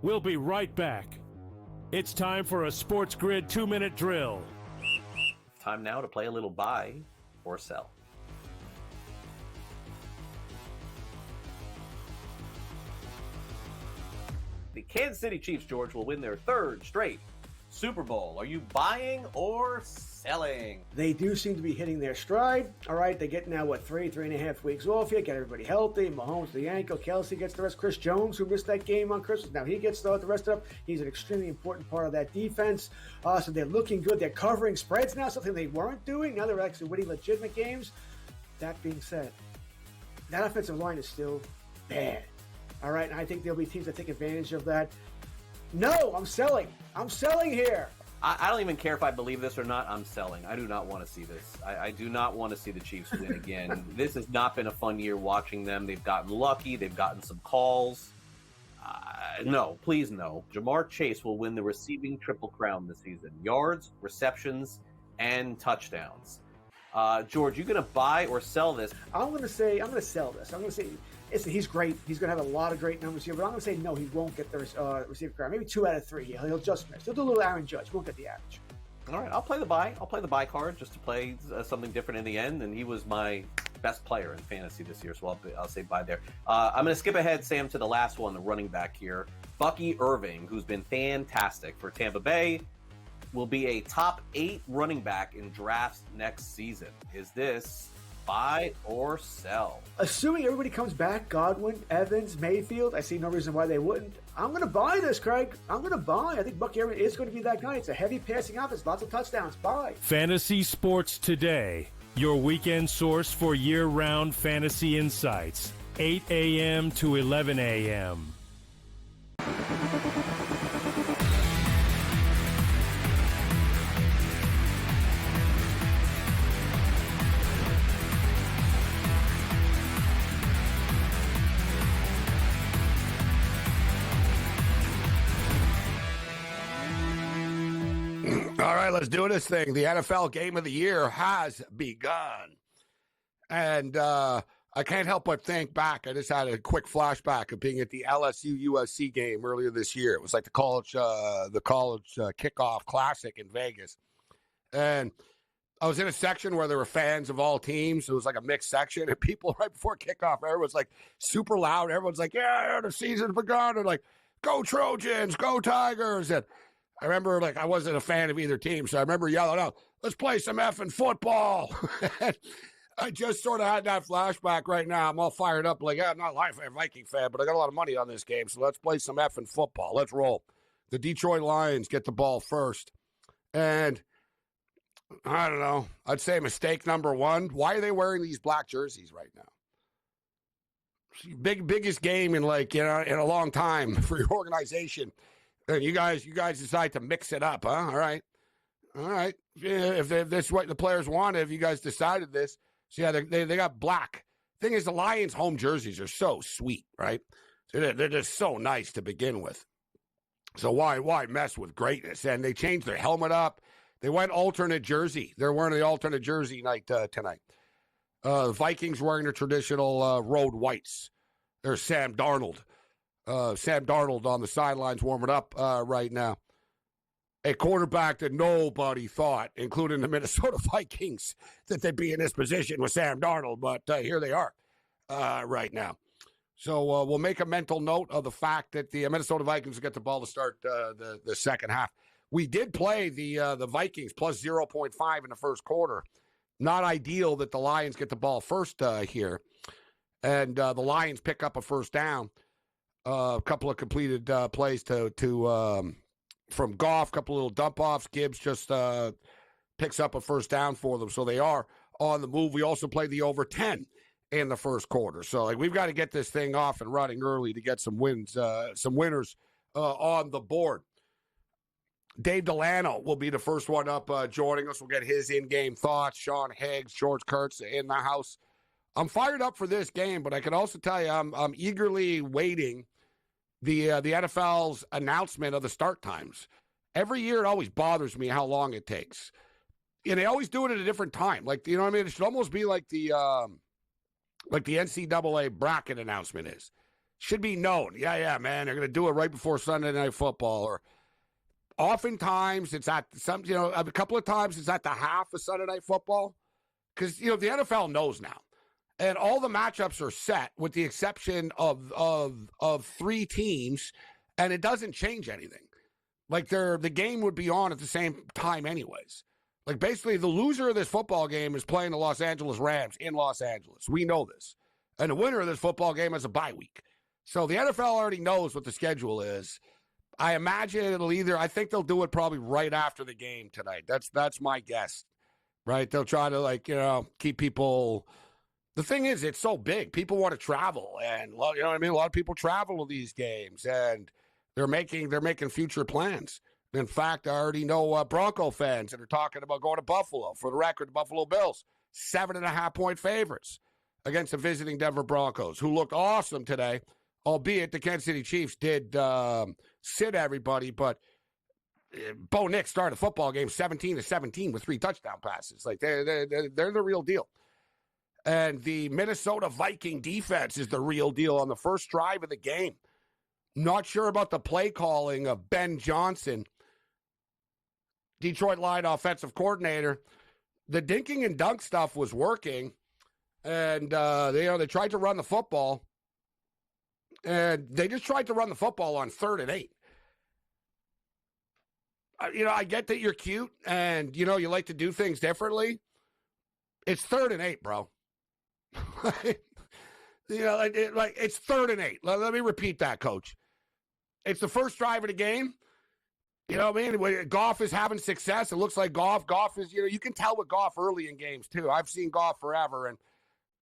We'll be right back. It's time for a Sports Grid 2-minute drill. Time now to play a little buy or sell. The Kansas City Chiefs, George, will win their third straight Super Bowl. Are you buying or selling? They do seem to be hitting their stride. All right, they get now, 3.5 weeks off here, get everybody healthy. Mahomes, the ankle, Kelsey gets the rest. Chris Jones, who missed that game on Christmas, now he gets the rest of it. He's an extremely important part of that defense. So they're looking good. They're covering spreads now, something they weren't doing. Now they're actually winning legitimate games. That being said, that offensive line is still bad. All right, and I think there'll be teams that take advantage of that. No, I'm selling. I'm selling here. I don't even care if I believe this or not. I'm selling. I do not want to see this. I do not want to see the Chiefs win again. This has not been a fun year watching them. They've gotten lucky. They've gotten some calls. No, please no. Jamar Chase will win the receiving triple crown this season. Yards, receptions, and touchdowns. George, you going to buy or sell this? I'm going to sell this. I'm going to say, listen, he's great. He's going to have a lot of great numbers here, but I'm going to say no, he won't get the receiver crown. Maybe 2 out of 3 here. He'll just miss. He'll do a little Aaron Judge. He won't get the average. All right, I'll play the buy. I'll play the buy card just to play something different in the end, and he was my best player in fantasy this year, so I'll say buy there. I'm going to skip ahead, Sam, to the last one, the running back here. Bucky Irving, who's been fantastic for Tampa Bay, will be a top 8 running back in drafts next season. Is this buy or sell? Assuming everybody comes back, Godwin, Evans, Mayfield, I see no reason why they wouldn't. I'm going to buy this, Craig. I'm going to buy. I think Bucky Irving is going to be that guy. It's a heavy passing offense, lots of touchdowns. Buy. Fantasy Sports Today, your weekend source for year-round fantasy insights, 8 a.m. to 11 a.m. All right, let's do this thing. The NFL Game of the Year has begun. And I can't help but think back. I just had a quick flashback of being at the LSU-USC game earlier this year. It was like the college kickoff classic in Vegas. And I was in a section where there were fans of all teams. It was like a mixed section. And people right before kickoff, everyone's like super loud. Everyone's like, yeah, the season's begun. And like, go Trojans, go Tigers. And I remember, like, I wasn't a fan of either team, so I remember yelling out, let's play some effing football. I just sort of had that flashback right now. I'm all fired up, like, I'm not a Viking fan, but I got a lot of money on this game, so let's play some effing football. Let's roll. The Detroit Lions get the ball first. And I don't know. I'd say mistake number 1. Why are they wearing these black jerseys right now? Biggest game in, like, in a long time for your organization. And you guys decide to mix it up, huh? All right. Yeah, if this is what the players wanted, if you guys decided this. So, yeah, they got black. Thing is, the Lions' home jerseys are so sweet, right? They're just so nice to begin with. So why mess with greatness? And they changed their helmet up. They went alternate jersey. They're wearing the alternate jersey night tonight. The Vikings wearing their traditional road whites. There's Sam Darnold. Sam Darnold on the sidelines warming up right now. A quarterback that nobody thought, including the Minnesota Vikings, that they'd be in this position with Sam Darnold, but here they are right now. So we'll make a mental note of the fact that the Minnesota Vikings get the ball to start the second half. We did play the Vikings plus 0.5 in the first quarter. Not ideal that the Lions get the ball first here. And the Lions pick up a first down. A couple of completed plays from Goff, a couple of little dump-offs. Gibbs just picks up a first down for them, so they are on the move. We also played the over 10 in the first quarter. So like we've got to get this thing off and running early to get some wins, some winners on the board. Dave Delano will be the first one up joining us. We'll get his in-game thoughts. Sean Higgs, George Kurtz in the house. I'm fired up for this game, but I can also tell you I'm eagerly waiting the NFL's announcement of the start times. Every year it always bothers me how long it takes. And they always do it at a different time. Like, you know what I mean? It should almost be like the NCAA bracket announcement is. should be known. Yeah, man, they're going to do it right before Sunday Night Football. Or oftentimes it's at a couple of times it's at the half of Sunday Night Football because, the NFL knows now. And all the matchups are set with the exception of 3 teams, and it doesn't change anything. Like the game would be on at the same time anyways. Like basically the loser of this football game is playing the Los Angeles Rams in Los Angeles. We know this. And the winner of this football game has a bye week. So the NFL already knows what the schedule is. I imagine I think they'll do it probably right after the game tonight. That's my guess. Right? They'll try to keep people. The thing is, it's so big. People want to travel, and you know what I mean. A lot of people travel to these games, and they're making future plans. In fact, I already know Bronco fans that are talking about going to Buffalo. For the record, the Buffalo Bills 7.5-point favorites against the visiting Denver Broncos, who looked awesome today. Albeit the Kansas City Chiefs did sit everybody, but Bo Nix started the football game 17-17 with 3 touchdown passes. Like they're the real deal. And the Minnesota Viking defense is the real deal on the first drive of the game. Not sure about the play calling of Ben Johnson, Detroit Lion offensive coordinator. The dinking and dunk stuff was working, and they tried to run the football, and they just tried to run the football on 3rd and 8. I get that you're cute and you like to do things differently. It's 3rd and 8, bro. It's 3rd and 8. Let me repeat that, Coach. It's the first drive of the game. You know what I mean? When Goff is having success, it looks like Goff is, you can tell with Goff early in games too. I've seen Goff forever, and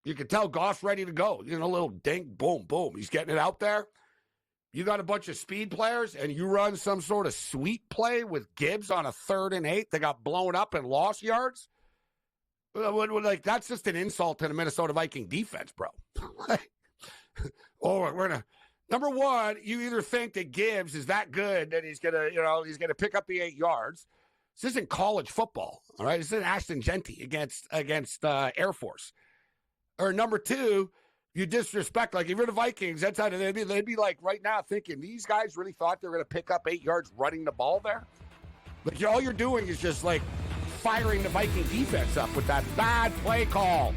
you can tell Goff's ready to go. A little dink, boom, boom. He's getting it out there. You got a bunch of speed players, and you run some sort of sweep play with Gibbs on a 3rd and 8 that got blown up and lost yards. Like, that's just an insult to the Minnesota Viking defense, bro. We're gonna. Number one, you either think that Gibbs is that good that he's gonna pick up the 8 yards. This isn't college football, all right? This isn't Ashton Genty against Air Force. Or number two, you disrespect. Like if you're the Vikings, that's how they'd be like right now thinking these guys really thought they were gonna pick up 8 yards running the ball there. Like all you're doing is just like firing the Viking defense up with that bad play call.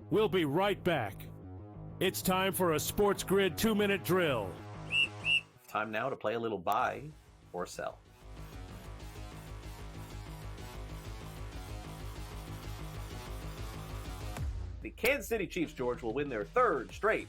We'll be right back. It's time for a Sports Grid 2-minute drill. Time now to play a little buy or sell. The Kansas City Chiefs, George, will win their 3rd straight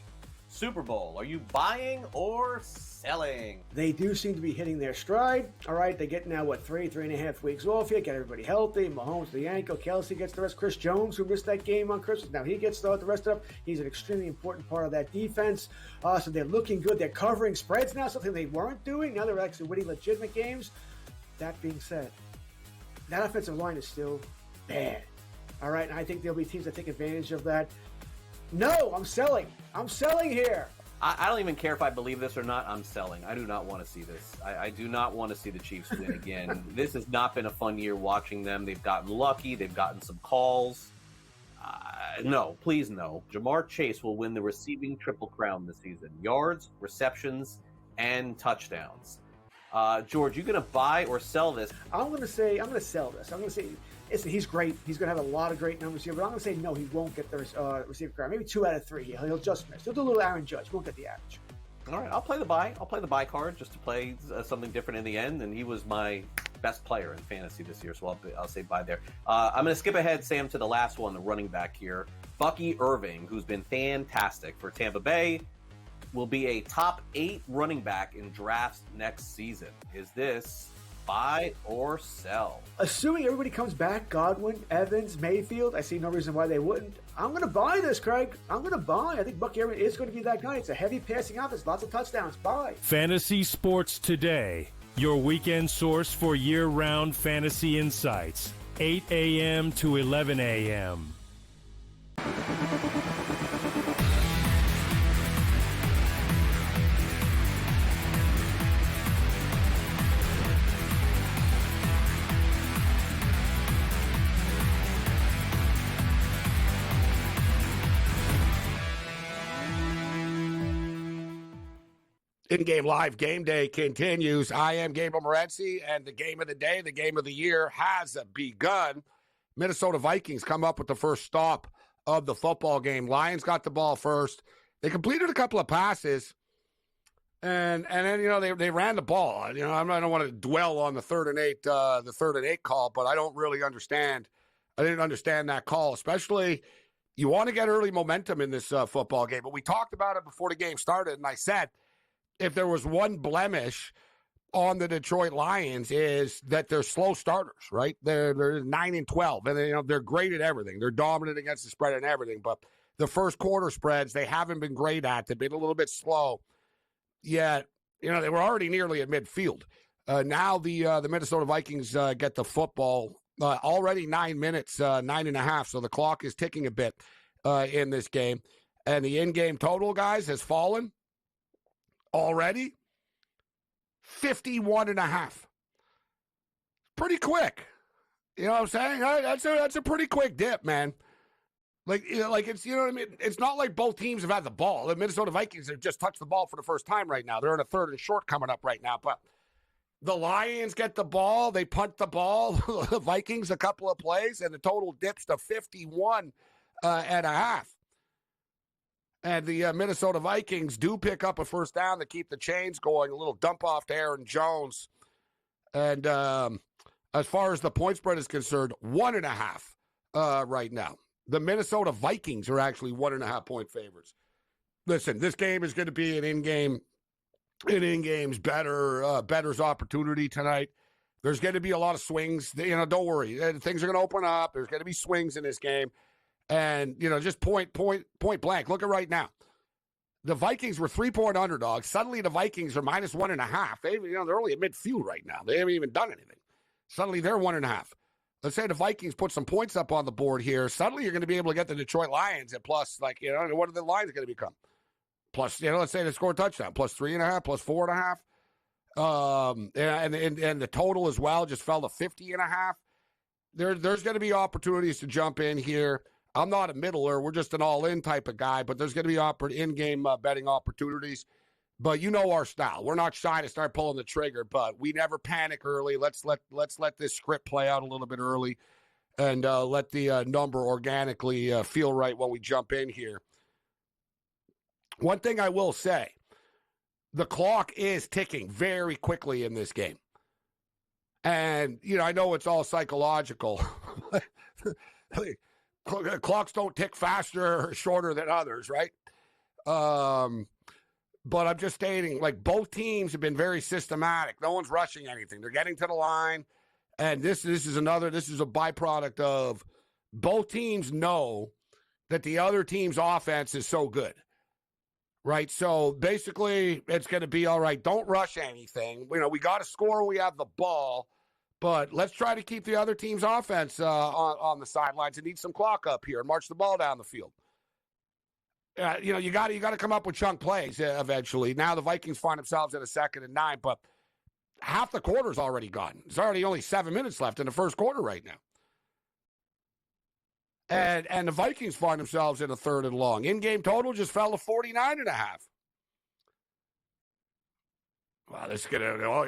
Super Bowl. Are you buying or selling? They do seem to be hitting their stride. All right, they get now, 3.5 weeks off here, get everybody healthy. Mahomes the ankle, Kelsey gets the rest. Chris Jones, who missed that game on Christmas, now he gets the rest of it. He's an extremely important part of that defense. So they're looking good. They're covering spreads now, something they weren't doing. Now they're actually winning legitimate games. That being said, that offensive line is still bad. All right, and I think there'll be teams that take advantage of that. No, I'm selling. I'm selling here. I don't even care if I believe this or not. I'm selling. I do not want to see this. I do not want to see the Chiefs win again. This has not been a fun year watching them. They've gotten lucky. They've gotten some calls. No, please no. Jamar Chase will win the receiving triple crown this season. Yards, receptions, and touchdowns. George, you going to buy or sell this? I'm going to sell this. I'm going to say he's great. He's going to have a lot of great numbers here, but I'm going to say no, he won't get the receiver crown. Maybe 2 out of 3. He'll just miss. He'll do a little Aaron Judge. He won't get the average. All right, I'll play the buy. I'll play the buy card just to play something different in the end, and he was my best player in fantasy this year, so I'll say buy there. I'm going to skip ahead, Sam, to the last one, the running back here. Bucky Irving, who's been fantastic for Tampa Bay, will be a top 8 running back in drafts next season. Is this buy or sell? Assuming everybody comes back, Godwin, Evans, Mayfield, I see no reason why they wouldn't. I'm going to buy this, Craig. I'm going to buy. I think Bucky Irving is going to be that guy. It's a heavy passing offense, lots of touchdowns. Buy. Fantasy Sports Today, your weekend source for year-round fantasy insights. 8 a.m. to 11 a.m. In-game live game day continues. I am Gabriel Morency, and the game of the day, the game of the year, has begun. Minnesota Vikings come up with the first stop of the football game. Lions got the ball first. They completed a couple of passes, and then they ran the ball. I don't want to dwell on the 3rd and 8 call, but I don't really understand. I didn't understand that call, especially. You want to get early momentum in this football game, but we talked about it before the game started, and I said, if there was one blemish on the Detroit Lions is that they're slow starters, right? They're 9-12, and they're great at everything. They're dominant against the spread and everything, but the first quarter spreads they haven't been great at. They've been a little bit slow. Yet, they were already nearly at midfield. Now the Minnesota Vikings get the football already 9 minutes, 9.5. So the clock is ticking a bit in this game, and the in-game total, guys, has fallen. Already 51.5. Pretty quick. You know what I'm saying? That's a pretty quick dip, man. Like it's, you know what I mean? It's not like both teams have had the ball. The Minnesota Vikings have just touched the ball for the first time right now. They're in a 3rd and short coming up right now. But the Lions get the ball. They punt the ball. The Vikings a couple of plays, and the total dips to 51.5. And the Minnesota Vikings do pick up a first down to keep the chains going. A little dump off to Aaron Jones. And as far as the point spread is concerned, 1.5 right now. The Minnesota Vikings are actually 1.5 point favorites. Listen, this game is going to be an in-game's bettor's opportunity tonight. There's going to be a lot of swings. Don't worry. Things are going to open up. There's going to be swings in this game. And, just point blank. Look at right now. The Vikings were 3-point underdogs. Suddenly the Vikings are minus 1.5. They're only at midfield right now. They haven't even done anything. Suddenly they're 1.5. Let's say the Vikings put some points up on the board here. Suddenly you're going to be able to get the Detroit Lions at plus, what are the Lions going to become? Plus, let's say they score a touchdown. Plus 3.5, plus 4.5. And the total as well just fell to 50.5. There's going to be opportunities to jump in here. I'm not a middler. We're just an all-in type of guy, but there's going to be in-game betting opportunities. But you know our style. We're not shy to start pulling the trigger, but we never panic early. Let's let this script play out a little bit early, and let the number organically feel right when we jump in here. One thing I will say, the clock is ticking very quickly in this game. And, I know it's all psychological. Clocks don't tick faster or shorter than others, right? But I'm just stating, both teams have been very systematic. No one's rushing anything. They're getting to the line. And this is a byproduct of both teams know that the other team's offense is so good, right? So basically it's going to be, all right, don't rush anything. We got to score when we have the ball. But let's try to keep the other team's offense on the sidelines and eat some clock up here and march the ball down the field. You got to come up with chunk plays eventually. Now the Vikings find themselves at a 2nd and 9, but half the quarter's already gone. There's already only 7 minutes left in the first quarter right now. And the Vikings find themselves in a 3rd and long. In-game total just fell to 49.5. Wow,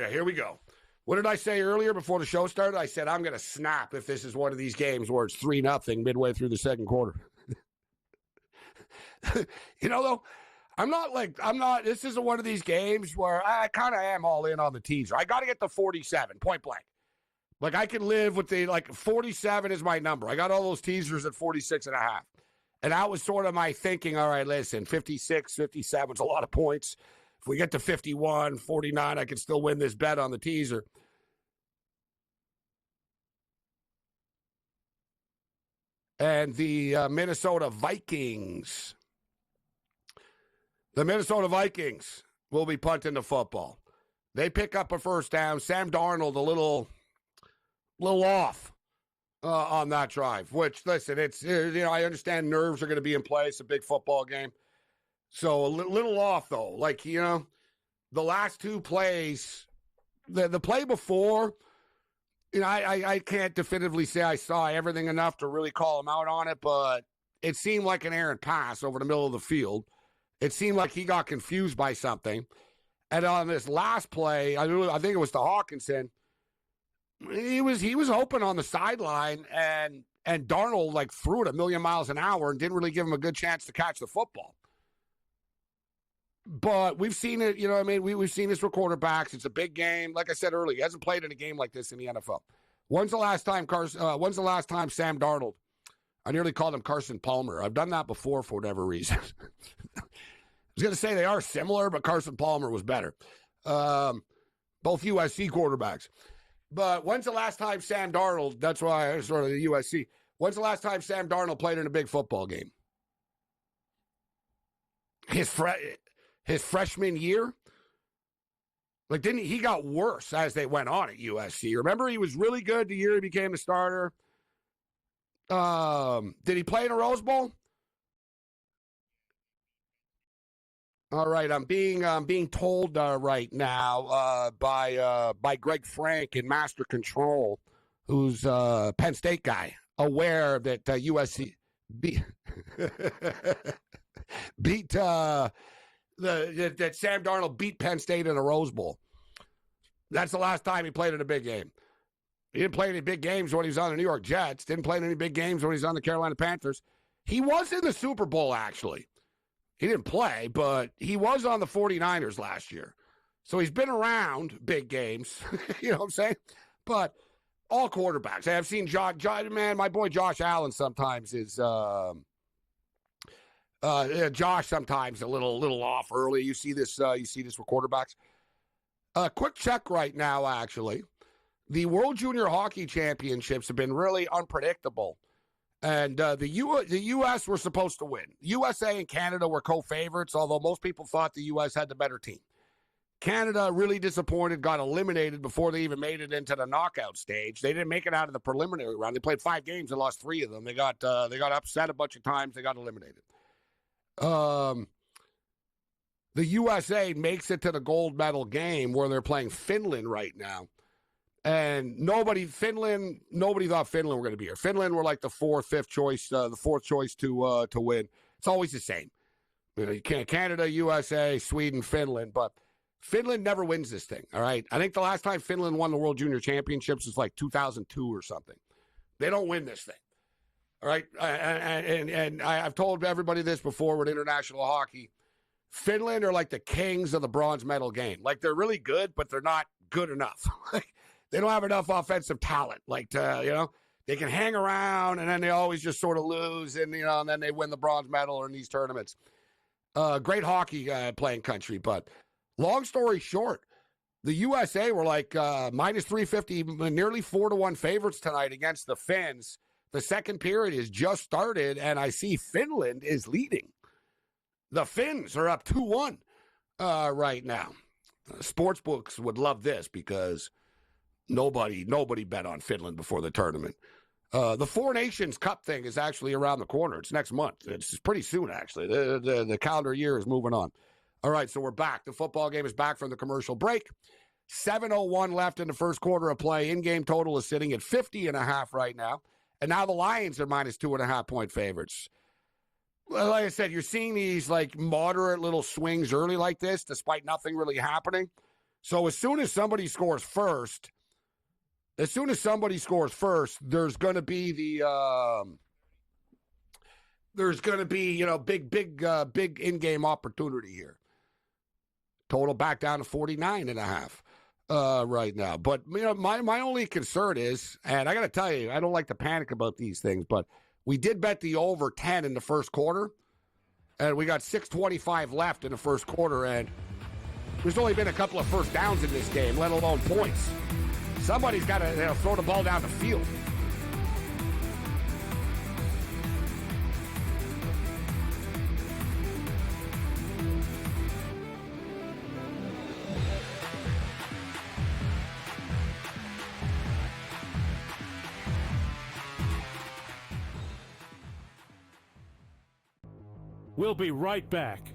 here we go. What did I say earlier before the show started? I said I'm going to snap if this is one of these games where it's 3-0 midway through the second quarter. Though, this isn't one of these games where I kind of am all in on the teaser. I got to get the 47, point blank. I can live with 47 is my number. I got all those teasers at 46.5. And that was sort of my thinking. All right, listen, 56, 57 is a lot of points. If we get to 51, 49, I can still win this bet on the teaser. And the Minnesota Vikings will be punting the football. They pick up a first down. Sam Darnold a little off. on that drive. Which, listen, it's I understand nerves are going to be in play. It's a big football game, so a little off though. Like the last two plays, the play before. I can't definitively say I saw everything enough to really call him out on it, but it seemed like an errant pass over the middle of the field. It seemed like he got confused by something. And on this last play, I think it was to Hawkinson, he was open on the sideline, and Darnold like threw it a million miles an hour and didn't really give him a good chance to catch the football. But we've seen it, we've seen this with quarterbacks. It's a big game. Like I said earlier, he hasn't played in a game like this in the NFL. When's the last time Sam Darnold? I nearly called him Carson Palmer. I've done that before for whatever reason. I was going to say they are similar, but Carson Palmer was better. Both USC quarterbacks. But when's the last time Sam Darnold, that's why I sort of the USC, when's the last time Sam Darnold played in a big football game? His freshman year? Like, he got worse as they went on at USC. Remember, he was really good the year he became a starter. Did he play in a Rose Bowl? All right, I'm being told right now by Greg Frank in Master Control, who's a Penn State guy, aware that USC beat that Sam Darnold beat Penn State in a Rose Bowl. That's the last time he played in a big game. He didn't play any big games when he was on the New York Jets. Didn't play in any big games when he was on the Carolina Panthers. He was in the Super Bowl, actually. He didn't play, but he was on the 49ers last year. So he's been around big games. You know what I'm saying? But all quarterbacks. I've seen my boy Josh Allen sometimes is Josh sometimes a little off early. You see this with quarterbacks. Quick check right now, actually. The World Junior Hockey Championships have been really unpredictable. And the U.S. were supposed to win. USA and Canada were co-favorites, although most people thought the U.S. had the better team. Canada really disappointed, got eliminated before they even made it into the knockout stage. They didn't make it out of the preliminary round. They played 5 games and lost 3 of them. They got upset a bunch of times. They got eliminated. The USA makes it to the gold medal game where they're playing Finland right now. And nobody thought Finland were going to be here. Finland were like the fourth choice to win. It's always the same. Canada, USA, Sweden, Finland, but Finland never wins this thing. All right. I think the last time Finland won the World Junior Championships was like 2002 or something. They don't win this thing. All right. And I've told everybody this before with international hockey. Finland are like the kings of the bronze medal game. Like, they're really good, but they're not good enough. They don't have enough offensive talent. They can hang around and then they always just sort of lose and then they win the bronze medal in these tournaments. Great hockey playing country, but long story short, the USA were like minus 350, nearly 4-1 favorites tonight against the Finns. The second period has just started and I see Finland is leading. The Finns are up 2-1 right now. Sportsbooks would love this because nobody bet on Finland before the tournament. The Four Nations Cup thing is actually around the corner. It's next month. It's pretty soon, actually. The calendar year is moving on. All right, so we're back. The football game is back from the commercial break. 7:01 left in the first quarter of play. In-game total is sitting at 50.5 right now. And now the Lions are minus 2.5-point favorites. Well, like I said, you're seeing these like moderate little swings early like this, despite nothing really happening. So as soon as somebody scores first, there's going to be big in-game opportunity here. Total back down to 49.5 right now. But my only concern is, and I got to tell you, I don't like to panic about these things, but we did bet the over 10 in the first quarter, and we got 6:25 left in the first quarter, and there's only been a couple of first downs in this game, let alone points. Somebody's got to throw the ball down the field. We'll be right back.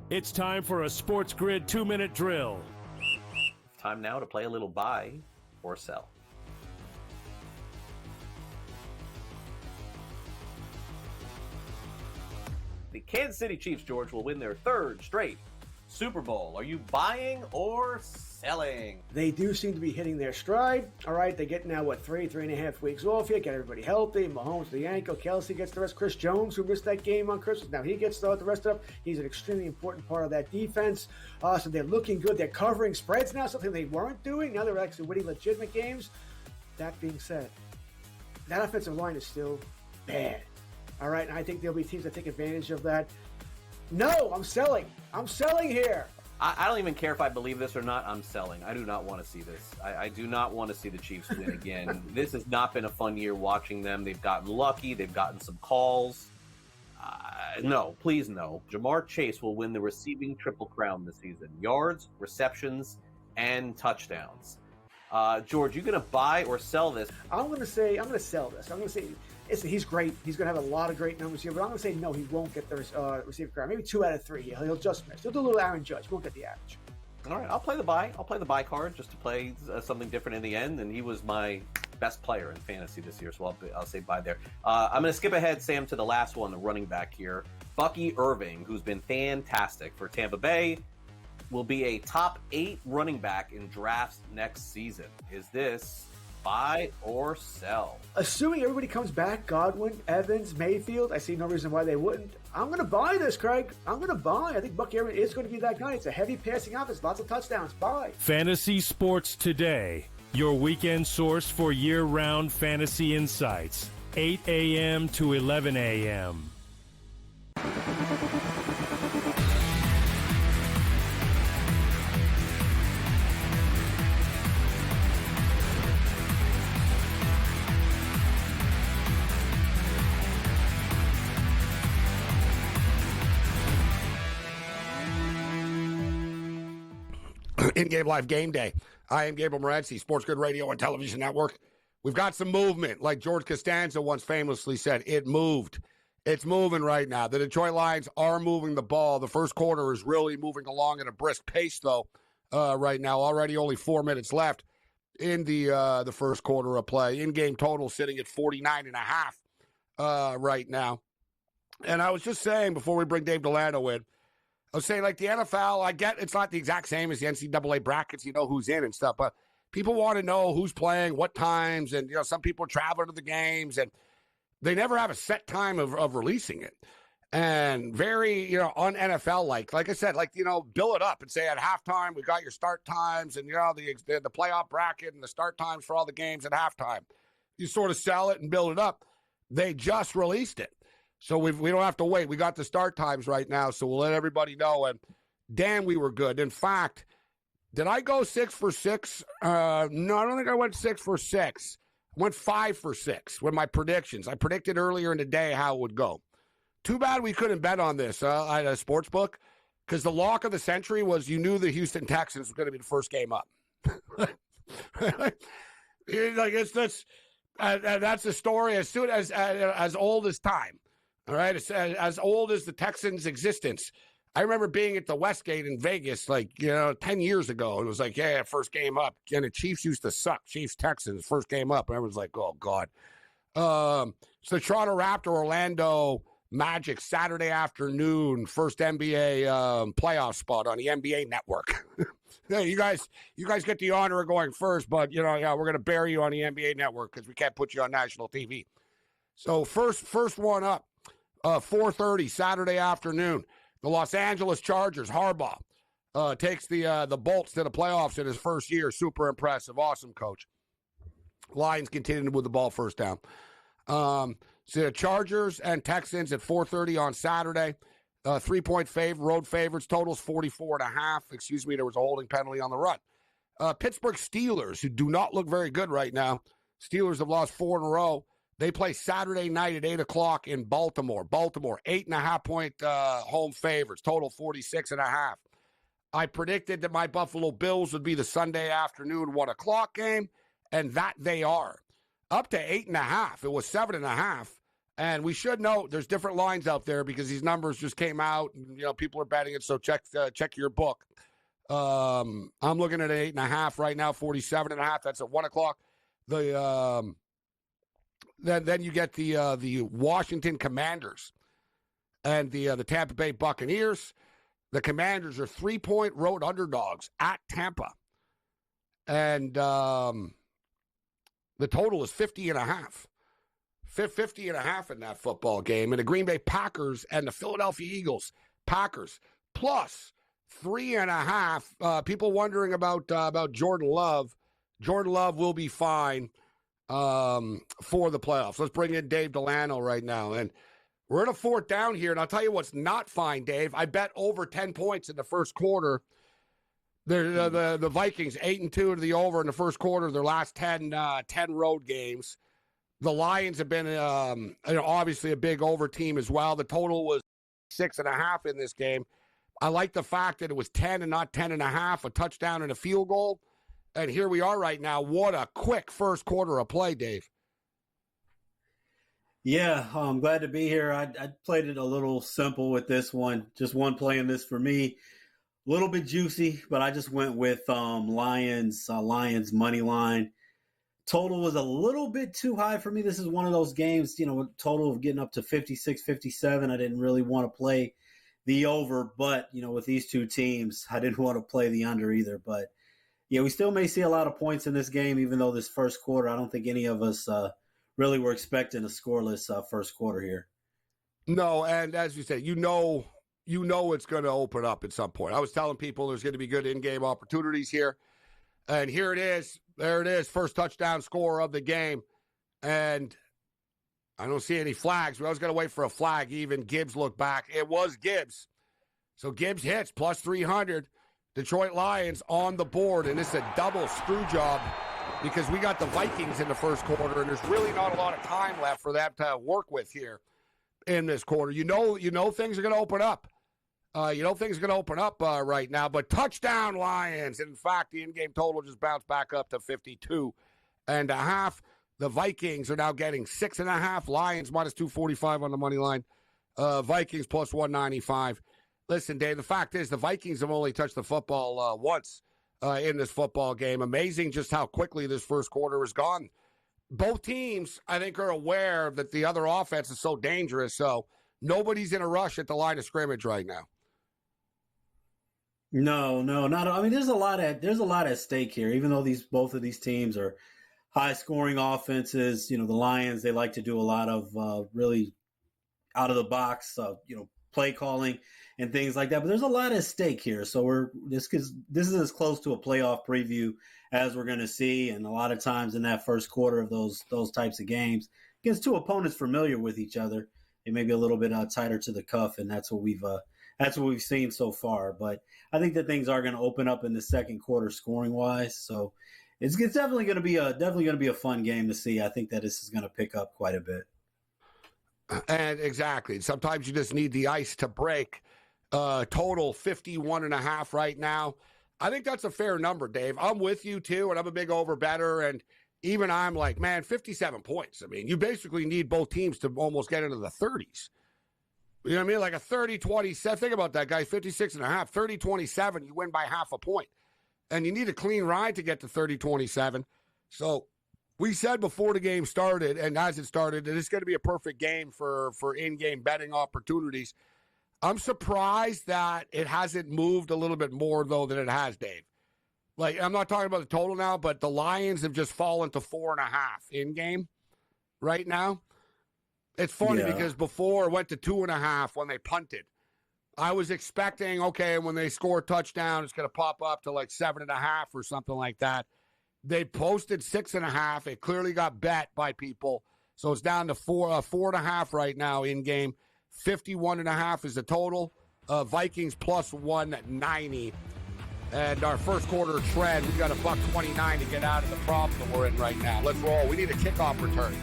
It's time for a Sports Grid 2-minute drill. Time now to play a little buy or sell. The Kansas City Chiefs, George, will win their third straight Super Bowl. Are you buying or selling? They do seem to be hitting their stride. All right, they get now, 3.5 weeks off here, get everybody healthy. Mahomes, the ankle, Kelsey gets the rest. Chris Jones, who missed that game on Christmas, now he gets the rest of it. He's an extremely important part of that defense. So they're looking good. They're covering spreads now, something they weren't doing. Now they're actually winning legitimate games. That being said, that offensive line is still bad. All right, and I think there'll be teams that take advantage of that. No, I'm selling. I'm selling here. I don't even care if I believe this or not. I'm selling. I do not want to see this. I do not want to see the Chiefs win again. This has not been a fun year watching them. They've gotten lucky. They've gotten some calls. No, please no. Jamar Chase will win the receiving triple crown this season. Yards, receptions, and touchdowns. George, you going to buy or sell this? I'm going to sell this. I'm going to say, he's great. He's going to have a lot of great numbers here, but I'm going to say no, he won't get the receiver crown. Maybe 2 out of 3. He'll just miss. He'll do a little Aaron Judge. He won't get the average. All right, I'll play the buy. I'll play the buy card just to play something different in the end, and he was my best player in fantasy this year, so I'll say buy there. I'm going to skip ahead, Sam, to the last one, the running back here. Bucky Irving, who's been fantastic for Tampa Bay, will be a top 8 running back in drafts next season. Is this buy or sell? Assuming everybody comes back, Godwin, Evans, Mayfield, I see no reason why they wouldn't. I'm going to buy this, Craig. I'm going to buy. I think Bucky Irving is going to be that guy. It's a heavy passing offense, lots of touchdowns. Buy. Fantasy Sports Today, your weekend source for year-round fantasy insights. 8 a.m. to 11 a.m. In-game live game day. I am Gabriel Morency, Sports Grid Radio and Television Network. We've got some movement. Like George Costanza once famously said, it moved. It's moving right now. The Detroit Lions are moving the ball. The first quarter is really moving along at a brisk pace, though, right now. Already only 4 minutes left in the first quarter of play. In-game total sitting at 49.5 right now. And I was just saying before we bring Dave Delano in, I was saying, like, the NFL, I get it's not the exact same as the NCAA brackets. You know who's in and stuff, but people want to know who's playing, what times, and, you know, some people travel to the games, and they never have a set time of releasing it. And very, you know, un-NFL-like. Like I said, like, you know, build it up and say at halftime, we got your start times and, you know, the playoff bracket and the start times for all the games at halftime. You sort of sell it and build it up. They just released it. So we don't have to wait. We got the start times right now, so we'll let everybody know. And damn, we were good. In fact, did I go 6 for 6? No, I don't think I went 6 for 6. I went 5 for 6 with my predictions. I predicted earlier in the day how it would go. Too bad we couldn't bet on this at a sports book, because the lock of the century was you knew the Houston Texans was going to be the first game up. Like that's the story as soon as old as time. All right, it's as old as the Texans' existence. I remember being at the Westgate in Vegas, 10 years ago. It was like, yeah, first game up. And the Chiefs used to suck. Chiefs, Texans, first game up. And everyone's like, oh, God. So Toronto Raptor, Orlando Magic, Saturday afternoon, first NBA playoff spot on the NBA Network. Hey, you guys get the honor of going first, but, we're going to bury you on the NBA Network because we can't put you on national TV. So first one up. 4:30 Saturday afternoon. The Los Angeles Chargers, Harbaugh, takes the Bolts to the playoffs in his first year. Super impressive. Awesome coach. Lions continue with the ball first down. So the Chargers and Texans at 4:30 on Saturday. 3-point road favorites. Totals 44.5. Excuse me, there was a holding penalty on the run. Pittsburgh Steelers, who do not look very good right now. Steelers have lost 4 in a row. They play Saturday night at 8 o'clock in Baltimore. 8.5-point home favorites, total 46.5. I predicted that my Buffalo Bills would be the Sunday afternoon 1 o'clock game, and that they are. Up to 8.5. It was 7.5 And we should note there's different lines out there because these numbers just came out and, people are betting it. So check your book. I'm looking at an 8.5 right now, 47.5. That's at 1 o'clock. Then you get the Washington Commanders and the Tampa Bay Buccaneers. The Commanders are 3-point road underdogs at Tampa. And the total is 50.5. 50.5 in that football game. And the Green Bay Packers and the Philadelphia Eagles. Packers plus 3.5. People wondering about Jordan Love. Jordan Love will be fine for the playoffs. Let's bring in Dave Delano right now. And we're in a fourth down here. And I'll tell you what's not fine, Dave. I bet over 10 points in the first quarter. The Vikings 8-2 to the over in the first quarter of their last 10 road games. The Lions have been obviously a big over team as well. The total was 6.5 in this game. I like the fact that it was 10 and not 10.5, a touchdown and a field goal. And here we are right now. What a quick first quarter of play, Dave. Yeah, I'm glad to be here. I played it a little simple with this one. Just one play in this for me. A little bit juicy, but I just went with Lions money line. Total was a little bit too high for me. This is one of those games, total of getting up to 56, 57. I didn't really want to play the over, but, with these two teams, I didn't want to play the under either. But, yeah, we still may see a lot of points in this game, even though this first quarter, I don't think any of us really were expecting a scoreless first quarter here. No, and as you said, you know it's going to open up at some point. I was telling people there's going to be good in-game opportunities here. And here it is. There it is. First touchdown score of the game. And I don't see any flags. I was going to wait for a flag. Even Gibbs looked back. It was Gibbs. So Gibbs hits plus 300. Detroit Lions on the board. And it's a double screw job because we got the Vikings in the first quarter. And there's really not a lot of time left for that to work with here in this quarter. You know things are going to open up. Things are going to open up right now. But touchdown Lions. In fact, the in-game total just bounced back up to 52.5. The Vikings are now getting 6.5. Lions minus 245 on the money line. Vikings plus 195. Listen, Dave, the fact is the Vikings have only touched the football once in this football game. Amazing just how quickly this first quarter is gone. Both teams, I think, are aware that the other offense is so dangerous. So nobody's in a rush at the line of scrimmage right now. No, not. I mean, there's a lot at stake here. Even though both of these teams are high-scoring offenses, the Lions, they like to do a lot of really out of the box, play calling and things like that. But there's a lot at stake here. So this is as close to a playoff preview as we're going to see. And a lot of times in that first quarter of those types of games, against two opponents familiar with each other, it may be a little bit tighter to the cuff, and that's what we've seen so far. But I think that things are going to open up in the second quarter scoring wise. So it's definitely going to be a fun game to see. I think that this is going to pick up quite a bit. And exactly. Sometimes you just need the ice to break. Total 51.5 right now. I think that's a fair number, Dave. I'm with you too, and I'm a big over better. And even I'm like, man, 57 points. I mean, you basically need both teams to almost get into the 30s. You know what I mean? Like a 30-27. Think about that, guys. 56.5. 30-27, you win by half a point. And you need a clean ride to get to 30-27. So we said before the game started, and as it started, that it's going to be a perfect game for in-game betting opportunities. I'm surprised that it hasn't moved a little bit more, though, than it has, Dave. Like, I'm not talking about the total now, but the Lions have just fallen to 4.5 in-game right now. It's funny because before it went to 2.5 when they punted. I was expecting, okay, when they score a touchdown, it's going to pop up to like 7.5 or something like that. They posted 6.5. It clearly got bet by people. So it's down to 4.5 right now in game. 51.5 is the total. Vikings plus 190. And our first quarter trend, we got a $1.29 to get out of the problem that we're in right now. Let's roll. We need a kickoff return.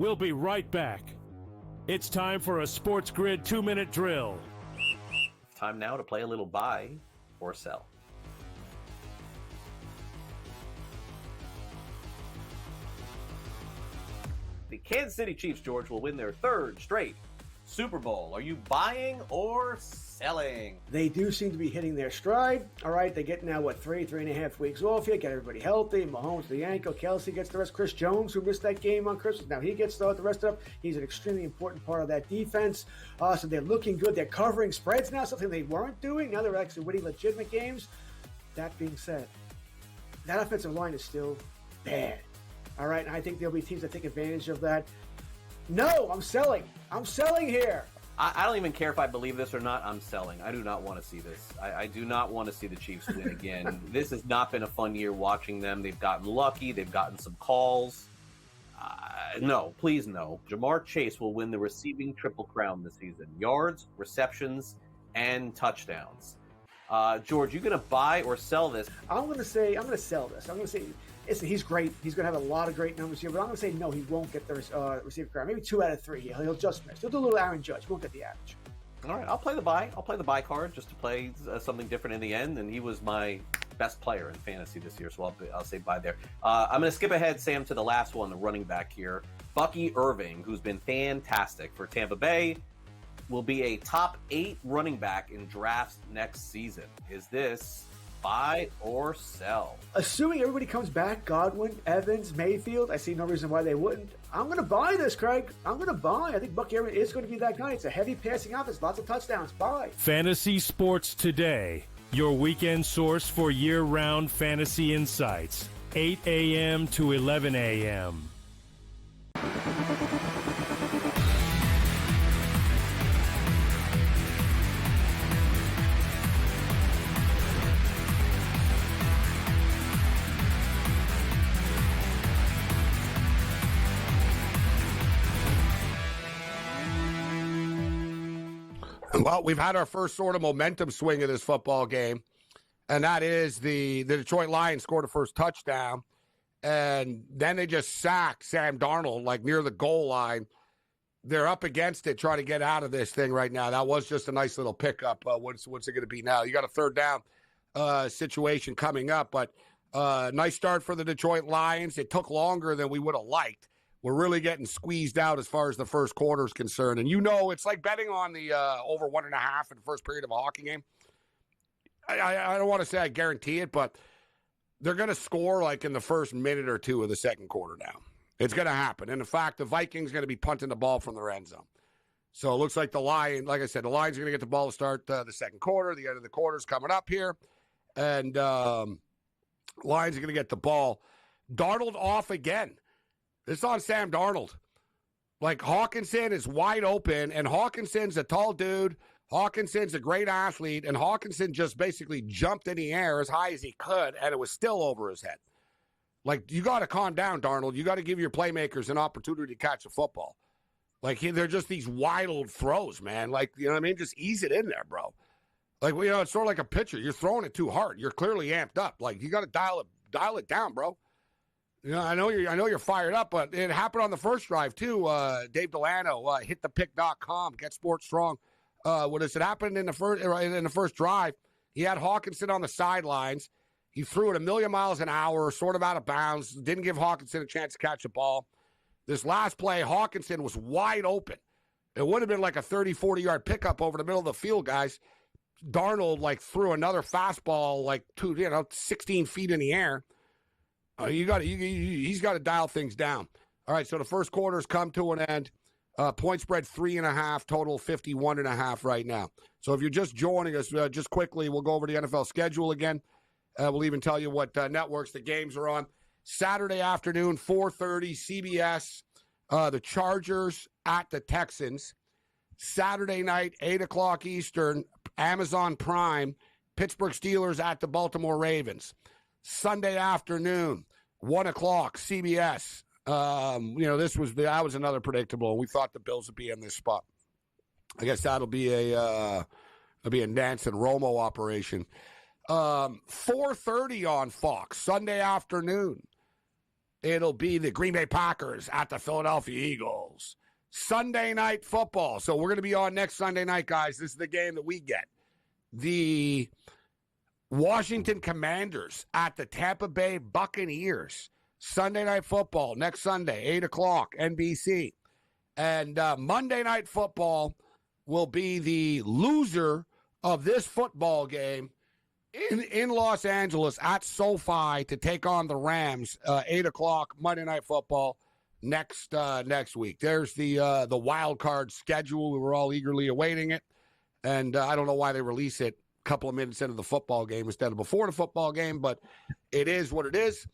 We'll be right back. It's time for a Sports Grid 2-minute drill. Time now to play a little buy or sell. The Kansas City Chiefs, George, will win their third straight Super Bowl. Are you buying or selling? They do seem to be hitting their stride. All right, they get now, 3.5 weeks off here, get everybody healthy. Mahomes, the ankle. Kelsey gets the rest. Chris Jones, who missed that game on Christmas, now he gets the rest of it. He's an extremely important part of that defense. So they're looking good. They're covering spreads now, something they weren't doing. Now they're actually winning legitimate games. That being said, that offensive line is still bad. All right, and I think there'll be teams that take advantage of that. No, I'm selling. I'm selling here. I don't even care if I believe this or not. I'm selling. I do not want to see this. I do not want to see the Chiefs win again. This has not been a fun year watching them. They've gotten lucky. They've gotten some calls. No, please no. Jamar Chase will win the receiving triple crown this season. Yards, receptions, and touchdowns. George, you going to buy or sell this? I'm going to sell this. I'm going to say, listen, he's great. He's going to have a lot of great numbers here, but I'm going to say no, he won't get the receiver crown. Maybe 2 out of 3. He'll just miss. He'll do a little Aaron Judge. He won't get the average. All right, I'll play the buy. I'll play the buy card just to play something different in the end, and he was my best player in fantasy this year, so I'll say buy there. I'm going to skip ahead, Sam, to the last one, the running back here. Bucky Irving, who's been fantastic for Tampa Bay, will be a top 8 running back in drafts next season. Is this buy or sell? Assuming everybody comes back, Godwin, Evans, Mayfield, I see no reason why they wouldn't. I'm going to buy this, Craig. I'm going to buy. I think Bucky Irving is going to be that guy. It's a heavy passing offense, lots of touchdowns. Buy. Fantasy Sports Today, your weekend source for year-round fantasy insights. 8 a.m. to 11 a.m. Well, we've had our first sort of momentum swing of this football game, and that is the Detroit Lions scored a first touchdown, and then they just sacked Sam Darnold, like near the goal line. They're up against it, trying to get out of this thing right now. That was just a nice little pickup. What's it going to be now? You got a third down situation coming up, but nice start for the Detroit Lions. It took longer than we would have liked. We're really getting squeezed out as far as the first quarter is concerned. And it's like betting on the over 1.5 in the first period of a hockey game. I don't want to say I guarantee it, but they're going to score like in the first minute or two of the second quarter now. It's going to happen. And in fact, the Vikings are going to be punting the ball from their end zone. So it looks like the Lions are going to get the ball to start the second quarter. The end of the quarter is coming up here. And Lions are going to get the ball. Darnold off again. It's on Sam Darnold. Like, Hawkinson is wide open, and Hawkinson's a tall dude. Hawkinson's a great athlete, and Hawkinson just basically jumped in the air as high as he could, and it was still over his head. Like, you got to calm down, Darnold. You got to give your playmakers an opportunity to catch a football. Like, they're just these wild throws, man. Like, you know what I mean? Just ease it in there, bro. Like, it's sort of like a pitcher. You're throwing it too hard. You're clearly amped up. Like, you got to dial it down, bro. I know you're fired up, but it happened on the first drive too. Dave Delano, hitthepick.com, Get Sports Strong. What has it happened in the first drive? He had Hawkinson on the sidelines. He threw it a million miles an hour, sort of out of bounds. Didn't give Hawkinson a chance to catch the ball. This last play, Hawkinson was wide open. It would have been like a 30, 40-yard pickup over the middle of the field, guys. Darnold threw another fastball 16 feet in the air. He's got to dial things down. All right, so the first quarter's come to an end. Point spread 3.5, total 51.5 right now. So if you're just joining us, just quickly, we'll go over the NFL schedule again. We'll even tell you what networks the games are on. Saturday afternoon, 4:30, CBS, the Chargers at the Texans. Saturday night, 8 o'clock Eastern, Amazon Prime, Pittsburgh Steelers at the Baltimore Ravens. Sunday afternoon, 1 o'clock, CBS. That was another predictable. We thought the Bills would be in this spot. I guess that'll be a Nance and Romo operation. 4:30 on Fox, Sunday afternoon. it'll be the Green Bay Packers at the Philadelphia Eagles. Sunday Night Football. So we're going to be on next Sunday night, guys. This is the game that we get. The Washington Commanders at the Tampa Bay Buccaneers. Sunday Night Football next Sunday, 8 o'clock, NBC. And Monday Night Football will be the loser of this football game in Los Angeles at SoFi to take on the Rams. 8 o'clock, Monday Night Football next week. There's the wild card schedule. We were all eagerly awaiting it. And I don't know why they release it a couple of minutes into the football game instead of before the football game, but it is what it is.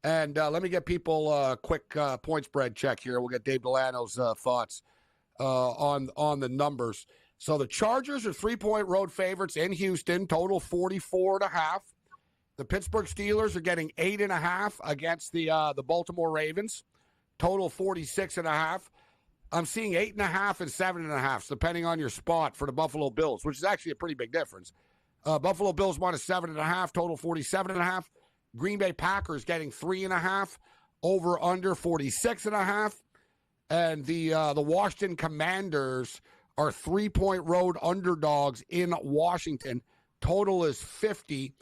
And let me get people a quick point spread check here. We'll get Dave Delano's thoughts on the numbers. So the Chargers are 3-point road favorites in Houston, total 44.5. The Pittsburgh Steelers are getting 8.5 against the Baltimore Ravens, total 46.5. I'm seeing 8.5 and 7.5, depending on your spot for the Buffalo Bills, which is actually a pretty big difference. Buffalo Bills minus 7.5, total 47.5. Green Bay Packers getting 3.5, over under 46.5. And the Washington Commanders are 3-point road underdogs in Washington. Total is 50.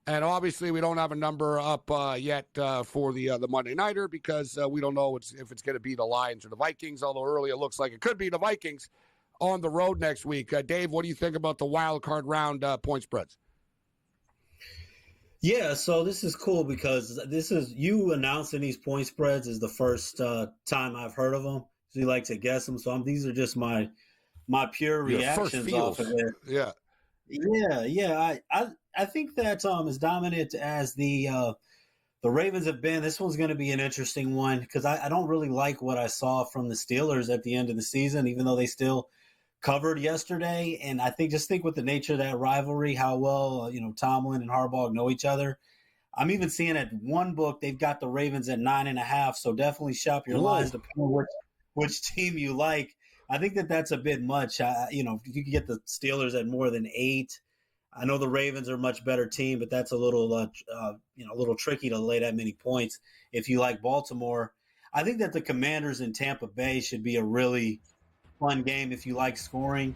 And obviously we don't have a number up yet for the Monday Nighter because we don't know if it's going to be the Lions or the Vikings, although early it looks like it could be the Vikings on the road next week. Dave, what do you think about the wild card round point spreads? Yeah, so this is cool because this is you announcing these point spreads is the first time I've heard of them. So you like to guess them. So these are just my pure reactions off of it. Yeah. I think that as dominant as the Ravens have been, this one's going to be an interesting one because I don't really like what I saw from the Steelers at the end of the season, even though they still covered yesterday. And I think with the nature of that rivalry, how well Tomlin and Harbaugh know each other. I'm even seeing at one book they've got the Ravens at 9.5. So definitely shop your lines depending on which team you like. I think that's a bit much. If you could get the Steelers at more than 8, I know the Ravens are a much better team, but that's a little tricky to lay that many points. If you like Baltimore, I think that the Commanders in Tampa Bay should be a really fun game if you like scoring.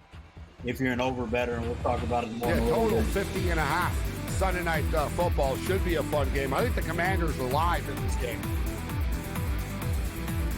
If you're an over better, and we'll talk about it more. Yeah, total 50.5. Sunday Night Football should be a fun game. I think the Commanders are live in this game.